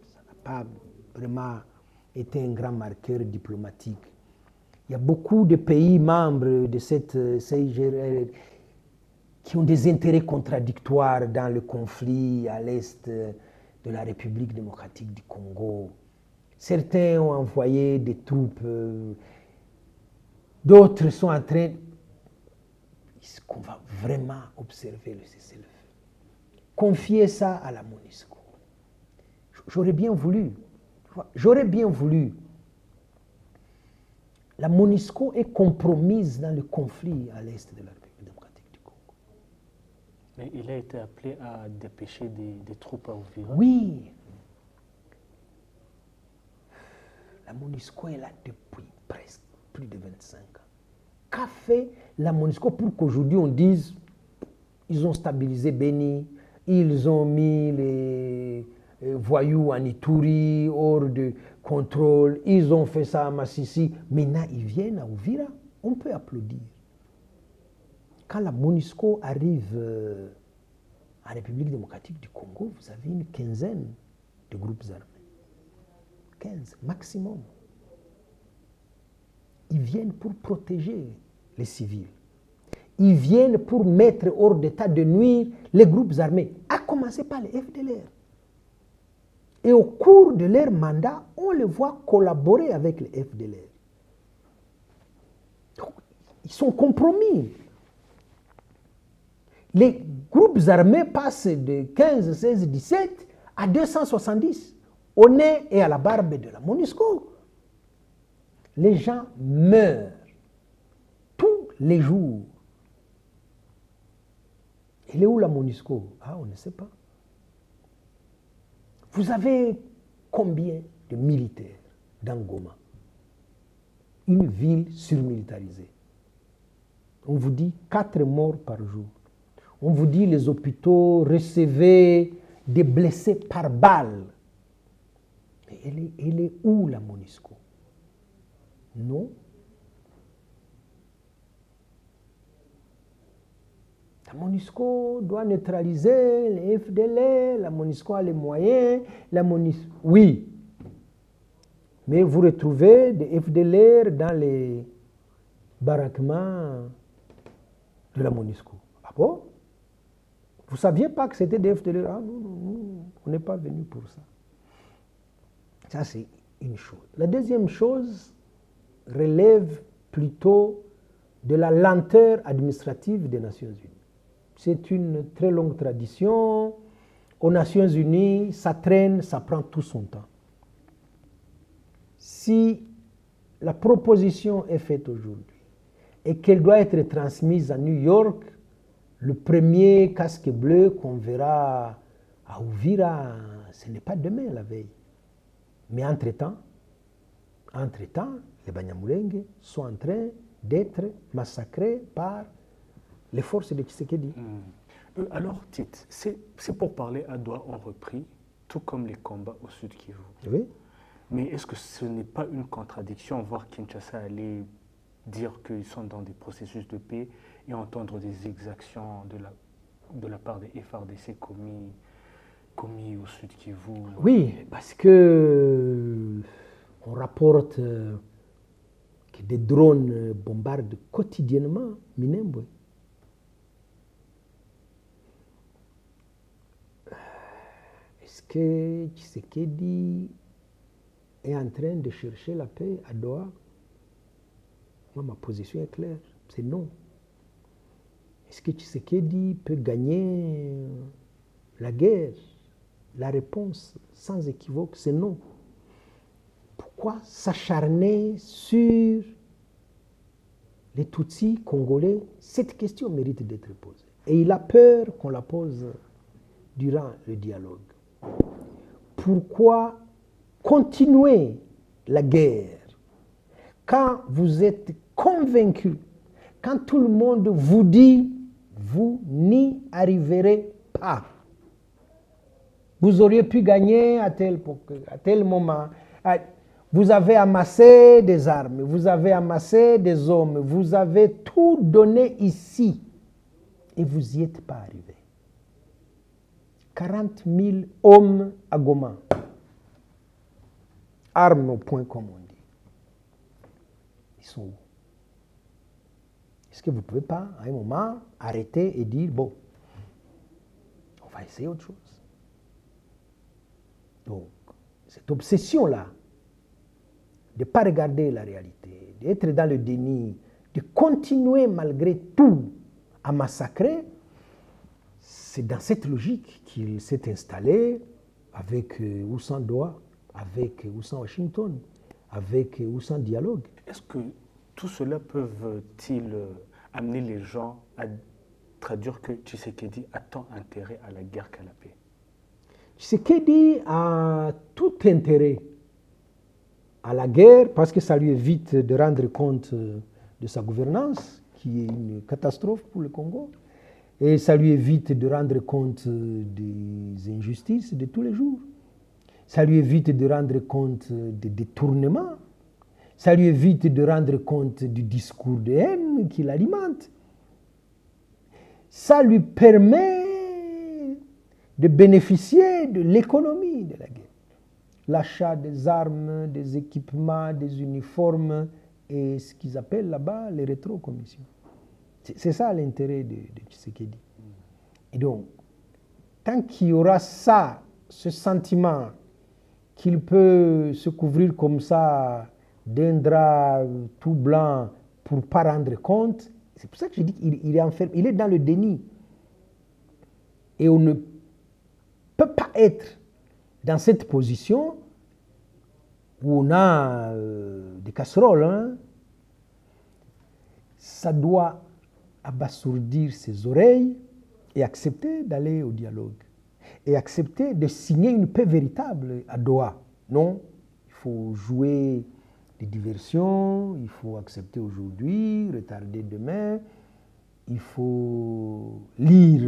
ça n'a pas vraiment été un grand marqueur diplomatique. Il y a beaucoup de pays membres de cette CIGR qui ont des intérêts contradictoires dans le conflit à l'est de la République démocratique du Congo. Certains ont envoyé des troupes, d'autres sont en train... Est-ce qu'on va vraiment observer le cessez-le-feu? Confier ça à la MONUSCO. J'aurais bien voulu. La MONUSCO est compromise dans le conflit à l'est de la République démocratique du Congo. Mais il a été appelé à dépêcher des troupes à Uvira. Oui. La MONUSCO est là depuis presque plus de 25 ans. Qu'a fait la MONUSCO pour qu'aujourd'hui on dise ils ont stabilisé Beni, ils ont mis les voyous en Ituri hors de contrôle, ils ont fait ça à Massissi, maintenant ils viennent à Uvira, on peut applaudir. Quand la MONUSCO arrive en République démocratique du Congo, vous avez une quinzaine de groupes armés. 15 maximum. Ils viennent pour protéger les civils. Ils viennent pour mettre hors d'état de nuire les groupes armés, à commencer par les FDLR. Et au cours de leur mandat, on les voit collaborer avec les FDLR. Donc, ils sont compromis. Les groupes armés passent de 15, 16, 17 à 270 au nez et à la barbe de la MONUSCO. Les gens meurent tous les jours. Elle est où la MONUSCO? Ah, on ne sait pas. Vous avez combien de militaires dans Goma? Une ville surmilitarisée. On vous dit 4 morts par jour. On vous dit les hôpitaux recevaient des blessés par balle. Mais elle est où la MONUSCO? Non. La MONUSCO doit neutraliser les FDLR, la MONUSCO a les moyens, oui. Mais vous retrouvez des FDLR dans les baraquements de la MONUSCO. Ah bon? Vous ne saviez pas que c'était des FDLR? Ah non, non, non, on n'est pas venu pour ça. Ça, c'est une chose. La deuxième chose relève plutôt de la lenteur administrative des Nations Unies. C'est une très longue tradition. Aux Nations Unies, ça traîne, ça prend tout son temps. Si la proposition est faite aujourd'hui et qu'elle doit être transmise à New York, le premier casque bleu qu'on verra à Uvira, ce n'est pas demain, la veille. Mais entre-temps, les Banyamulenge sont en train d'être massacrés par les forces de Tshisekedi. Alors, Tite, ces pourparlers à Doha ont repris, tout comme les combats au Sud Kivu. Oui. Mais est-ce que ce n'est pas une contradiction, voir Kinshasa aller dire qu'ils sont dans des processus de paix et entendre des exactions de la part des FARDC commis au Sud Kivu? Oui, parce que on rapporte que des drones bombardent quotidiennement Minembwe. Est-ce que Tshisekedi est en train de chercher la paix à Doha? Moi, ma position est claire, c'est non. Est-ce que Tshisekedi peut gagner la guerre? La réponse, sans équivoque, c'est non. Pourquoi s'acharner sur les Tutsis congolais? Cette question mérite d'être posée. Et il a peur qu'on la pose durant le dialogue. Pourquoi continuer la guerre quand vous êtes convaincu, quand tout le monde vous dit vous n'y arriverez pas? Vous auriez pu gagner à tel moment. Vous avez amassé des armes, vous avez amassé des hommes, vous avez tout donné ici et vous n'y êtes pas arrivé. 40 000 hommes à Goma. Armes au point, comme on dit. Ils sont où? Est-ce que vous ne pouvez pas, à un moment, arrêter et dire, bon, on va essayer autre chose? Donc, cette obsession-là, de ne pas regarder la réalité, d'être dans le déni, de continuer malgré tout à massacrer, c'est dans cette logique qu'il s'est installé avec ou sans Doha, avec ou sans Washington, avec ou sans dialogue. Est-ce que tout cela peut-il amener les gens à traduire que Tshisekedi a tant intérêt à la guerre qu'à la paix? Tshisekedi a tout intérêt à la guerre parce que ça lui évite de rendre compte de sa gouvernance, qui est une catastrophe pour le Congo. Et ça lui évite de rendre compte des injustices de tous les jours. Ça lui évite de rendre compte des détournements. Ça lui évite de rendre compte du discours de haine qu'il alimente. Ça lui permet de bénéficier de l'économie de la guerre. L'achat des armes, des équipements, des uniformes et ce qu'ils appellent là-bas les rétrocommissions. C'est ça l'intérêt de Tshisekedi. Et donc, tant qu'il y aura ça, ce sentiment qu'il peut se couvrir comme ça d'un drap tout blanc pour ne pas rendre compte, c'est pour ça que je dis qu'il est enfermé, il est dans le déni. Et on ne peut pas être dans cette position où on a des casseroles. Hein. Ça doit abasourdir ses oreilles et accepter d'aller au dialogue. Et accepter de signer une paix véritable à Doha. Non, il faut jouer des diversions, il faut accepter aujourd'hui, retarder demain, il faut lire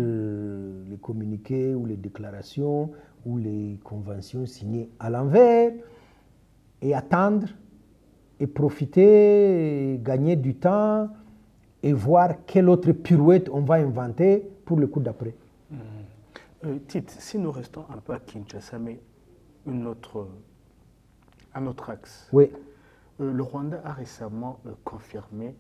les communiqués ou les déclarations ou les conventions signées à l'envers et attendre et profiter, et gagner du temps et voir quelle autre pirouette on va inventer pour le coup d'après. Tite, si nous restons un peu à Kinshasa, mais un autre axe. Oui. Le Rwanda a récemment confirmé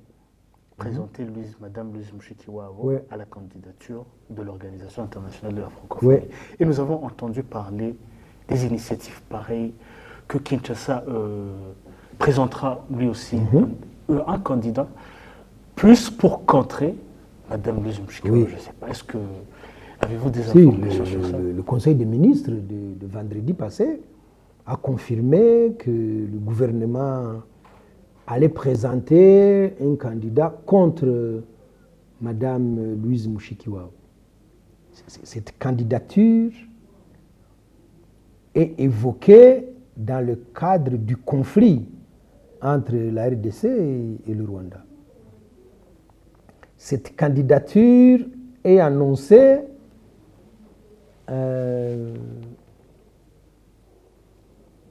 présenté Madame Louise Mushikiwabo Ouais. à la candidature de l'Organisation internationale de la francophonie. Ouais. Et nous avons entendu parler des initiatives pareilles que Kinshasa présentera lui aussi un candidat, plus pour contrer Madame Louise Mushikiwabo. Oui. Je ne sais pas, est-ce que avez-vous des Si, informations sur ça? le Conseil des ministres de vendredi passé a confirmé que le gouvernement allait présenter un candidat contre Madame Louise Mushikiwabo. Cette candidature est évoquée dans le cadre du conflit entre la RDC et le Rwanda. Cette candidature est annoncée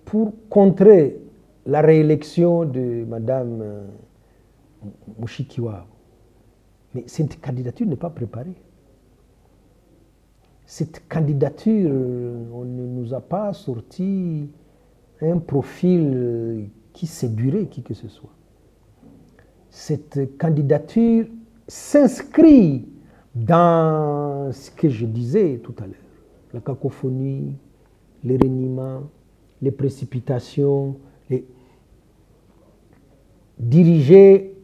pour contrer la réélection de Mme Mushikiwabo. Mais cette candidature n'est pas préparée. Cette candidature, on ne nous a pas sorti un profil qui séduirait qui que ce soit. Cette candidature s'inscrit dans ce que je disais tout à l'heure. La cacophonie, les reniements, les précipitations, diriger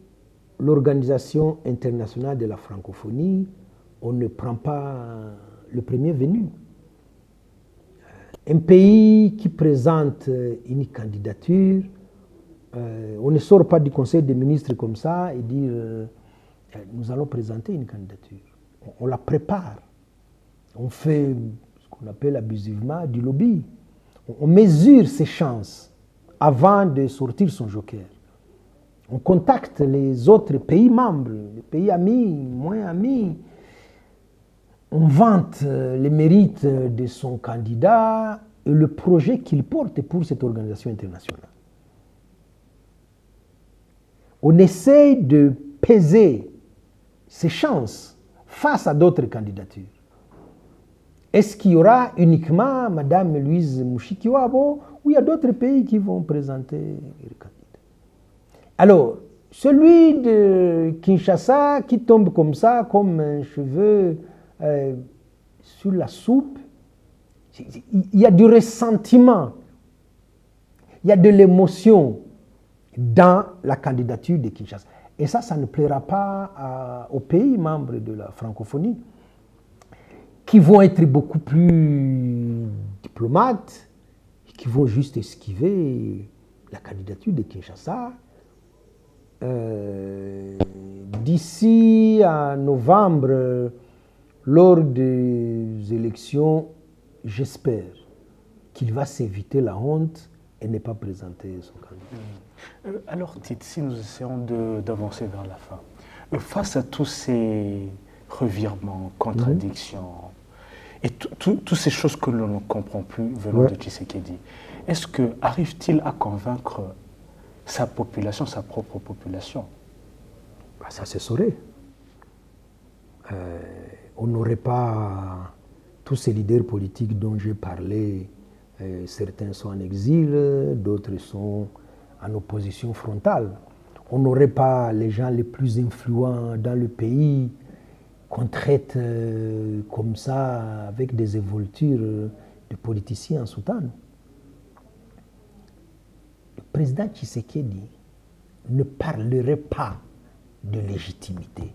l'Organisation internationale de la francophonie, on ne prend pas le premier venu. Un pays qui présente une candidature, on ne sort pas du Conseil des ministres comme ça et dire nous allons présenter une candidature. On la prépare. On fait ce qu'on appelle abusivement du lobby. On mesure ses chances avant de sortir son joker. On contacte les autres pays membres, les pays amis, moins amis. On vante les mérites de son candidat et le projet qu'il porte pour cette organisation internationale. On essaie de peser ses chances face à d'autres candidatures. Est-ce qu'il y aura uniquement Mme Louise Mushikiwabo ou il y a d'autres pays qui vont présenter les candidats? Alors, celui de Kinshasa qui tombe comme ça, comme un cheveu sur la soupe, il y a du ressentiment, il y a de l'émotion dans la candidature de Kinshasa. Et ça ne plaira pas aux pays membres de la francophonie, qui vont être beaucoup plus diplomates, qui vont juste esquiver la candidature de Kinshasa. D'ici à novembre, lors des élections, j'espère qu'il va s'éviter la honte et ne pas présenter son candidat. Alors, Tite, si nous essayons d'avancer vers la fin, face à tous ces revirements, contradictions, et toutes ces choses que l'on ne comprend plus venant de Tshisekedi, est-ce que arrive-t-il à convaincre sa population, sa propre population? Ça se saurait. On n'aurait pas tous ces leaders politiques dont j'ai parlé. Certains sont en exil, d'autres sont en opposition frontale. On n'aurait pas les gens les plus influents dans le pays qu'on traite comme ça avec des évoltures de politiciens en soutane. Le président Tshisekedi ne parlerait pas de légitimité.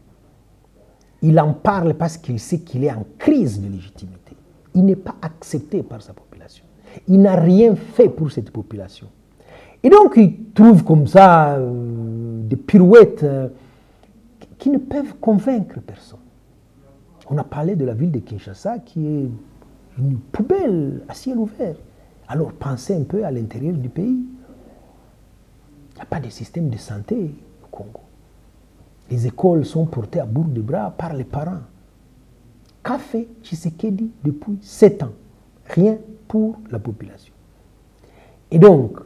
Il en parle parce qu'il sait qu'il est en crise de légitimité. Il n'est pas accepté par sa population. Il n'a rien fait pour cette population. Et donc, il trouve comme ça des pirouettes qui ne peuvent convaincre personne. On a parlé de la ville de Kinshasa qui est une poubelle à ciel ouvert. Alors, pensez un peu à l'intérieur du pays. Il n'y a pas de système de santé au Congo. Les écoles sont portées à bout de bras par les parents. Qu'a fait Tshisekedi depuis 7 ans? Rien pour la population. Et donc,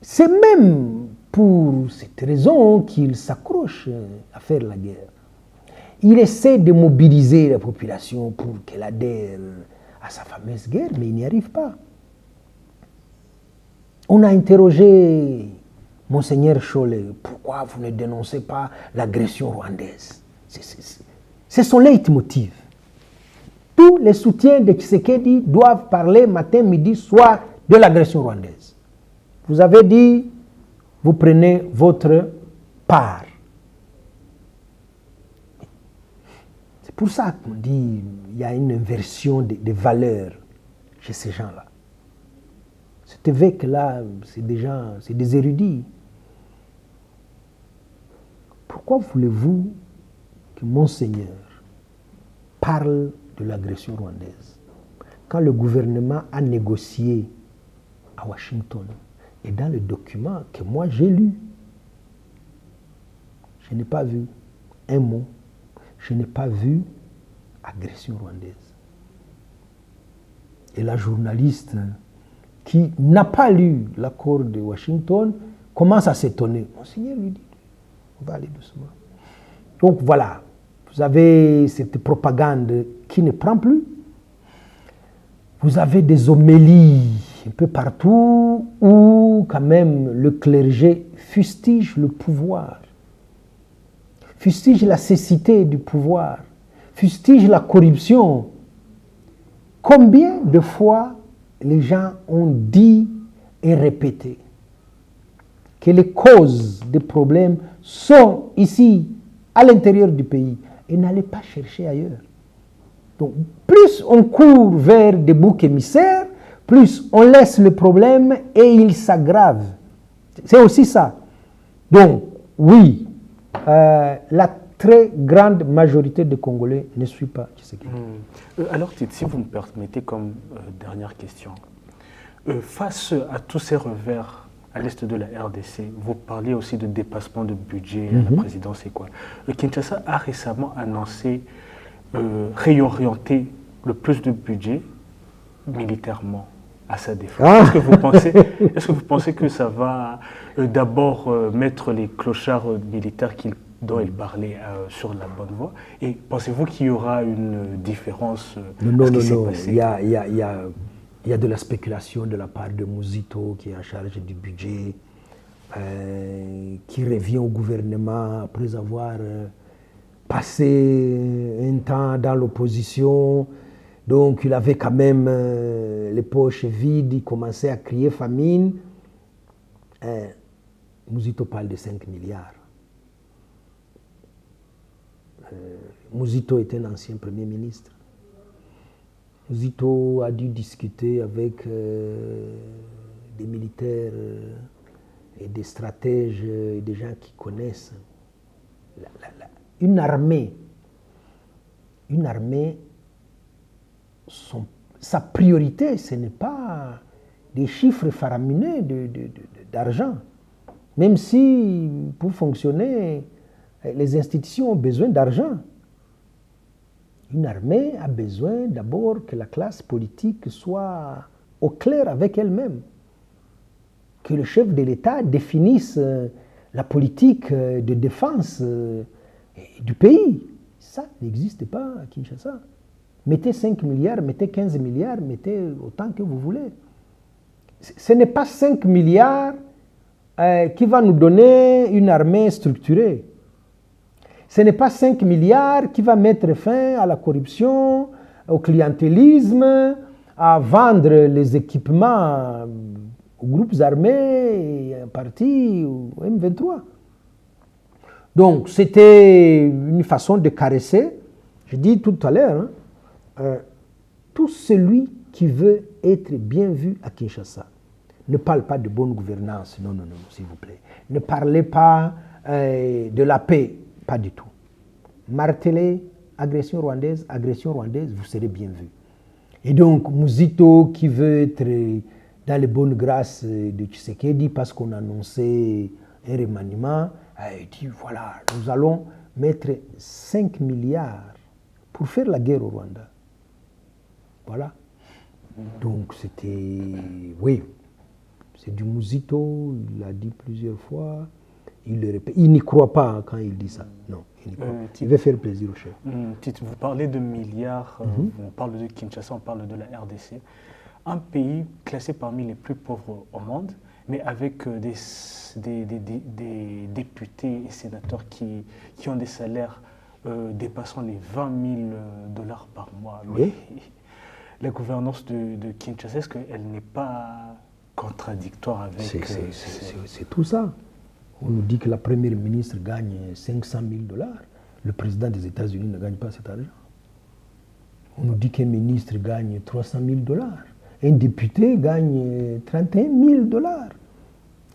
c'est même pour cette raison qu'il s'accroche à faire la guerre. Il essaie de mobiliser la population pour qu'elle adhère à sa fameuse guerre, mais il n'y arrive pas. On a interrogé Monseigneur Cholet, pourquoi vous ne dénoncez pas l'agression rwandaise? C'est son leitmotiv. Tous les soutiens de Tshisekedi doivent parler matin, midi, soir de l'agression rwandaise. Vous avez dit, vous prenez votre part. C'est pour ça qu'on dit qu'il y a une inversion des valeurs chez ces gens-là. Cet évêque-là, c'est des érudits. Pourquoi voulez-vous que Monseigneur parle de l'agression rwandaise quand le gouvernement a négocié à Washington et dans le document que moi j'ai lu, je n'ai pas vu un mot, je n'ai pas vu agression rwandaise. Et la journaliste qui n'a pas lu l'accord de Washington commence à s'étonner. Monseigneur lui dit, on va aller doucement. Donc voilà, vous avez cette propagande qui ne prend plus. Vous avez des homélies un peu partout où quand même le clergé fustige le pouvoir, fustige la cécité du pouvoir, fustige la corruption. Combien de fois les gens ont dit et répété que les causes des problèmes sont ici, à l'intérieur du pays, et n'allez pas chercher ailleurs. Donc, plus on court vers des boucs émissaires, plus on laisse le problème et il s'aggrave. C'est aussi ça. Donc, oui, la très grande majorité des Congolais ne suit pas Tshisekedi. Alors, Tite, si vous me permettez comme dernière question, face à tous ces revers à l'est de la RDC, vous parliez aussi de dépassement de budget à la présidence et quoi. Kinshasa a récemment annoncé réorienter le plus de budget militairement à sa défense. Est-ce que vous pensez que ça va d'abord mettre les clochards militaires dont il parlait sur la bonne voie? Et pensez-vous qu'il y aura une différence? Non. Il y a de la spéculation de la part de Mouzito qui est en charge du budget, qui revient au gouvernement après avoir passé un temps dans l'opposition. Donc il avait quand même les poches vides, il commençait à crier famine. Mouzito parle de 5 milliards. Mouzito est un ancien Premier ministre. Mouzito a dû discuter avec des militaires et des stratèges et des gens qui connaissent. Une armée, sa priorité, ce n'est pas des chiffres faramineux d'argent. Même si, pour fonctionner, les institutions ont besoin d'argent. Une armée a besoin d'abord que la classe politique soit au clair avec elle-même. Que le chef de l'État définisse la politique de défense du pays. Ça n'existe pas à Kinshasa. Mettez 5 milliards, mettez 15 milliards, mettez autant que vous voulez. Ce n'est pas 5 milliards qui va nous donner une armée structurée. Ce n'est pas 5 milliards qui va mettre fin à la corruption, au clientélisme, à vendre les équipements aux groupes armés et en partie au M23. Donc, c'était une façon de caresser. Je dis tout à l'heure, tout celui qui veut être bien vu à Kinshasa ne parle pas de bonne gouvernance. Non, s'il vous plaît. Ne parlez pas de la paix. Pas du tout. Martelez, agression rwandaise, vous serez bien vu. Et donc, Mouzito qui veut être dans les bonnes grâces de Tshisekedi parce qu'on a annoncé un remaniement, il dit voilà, nous allons mettre 5 milliards pour faire la guerre au Rwanda. Voilà. Donc, c'était. Oui, c'est du Mouzito, il l'a dit plusieurs fois. Il le répète. Il n'y croit pas quand il dit ça. Non, il n'y croit pas. Il veut faire plaisir au chef. Tite, vous parlez de milliards, on parle de Kinshasa, on parle de la RDC. Un pays classé parmi les plus pauvres au monde, mais avec des députés et sénateurs qui ont des salaires dépassant les 20 000 dollars par mois. Mais la gouvernance de Kinshasa, est-ce qu'elle n'est pas contradictoire avec... C'est tout ça. On nous dit que la première ministre gagne 500 000 dollars. Le président des États-Unis ne gagne pas cet argent. On nous dit qu'un ministre gagne 300 000 dollars. Un député gagne 31 000 dollars.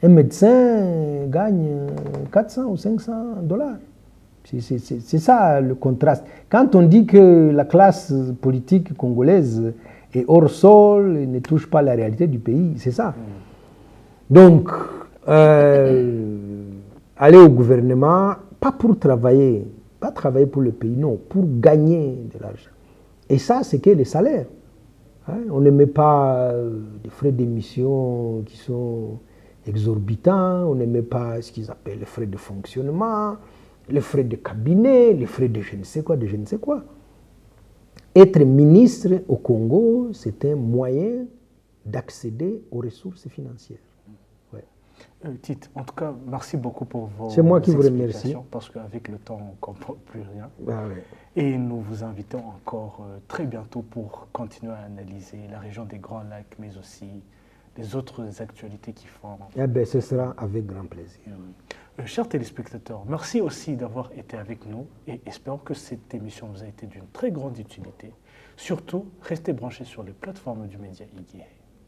Un médecin gagne 400 ou 500 dollars. C'est ça le contraste. Quand on dit que la classe politique congolaise est hors sol et ne touche pas la réalité du pays, c'est ça. Donc, aller au gouvernement, pas pour travailler, pas travailler pour le pays, non, pour gagner de l'argent. Et ça, c'est que les salaires. Hein? On ne met pas des frais d'émission qui sont exorbitants, on ne met pas ce qu'ils appellent les frais de fonctionnement, les frais de cabinet, les frais de je ne sais quoi, de je ne sais quoi. Être ministre au Congo, c'est un moyen d'accéder aux ressources financières. Ouais. Tite, en tout cas, merci beaucoup pour vos C'est moi qui vous remercie. Parce qu'avec le temps, on ne comprend plus rien. Ah ouais. Et nous vous invitons encore très bientôt pour continuer à analyser la région des Grands Lacs, mais aussi les autres actualités qui font... Eh bien, ce sera avec grand plaisir. Chers téléspectateurs, merci aussi d'avoir été avec nous et espérons que cette émission vous a été d'une très grande utilité. Surtout, restez branchés sur les plateformes du média IGUE.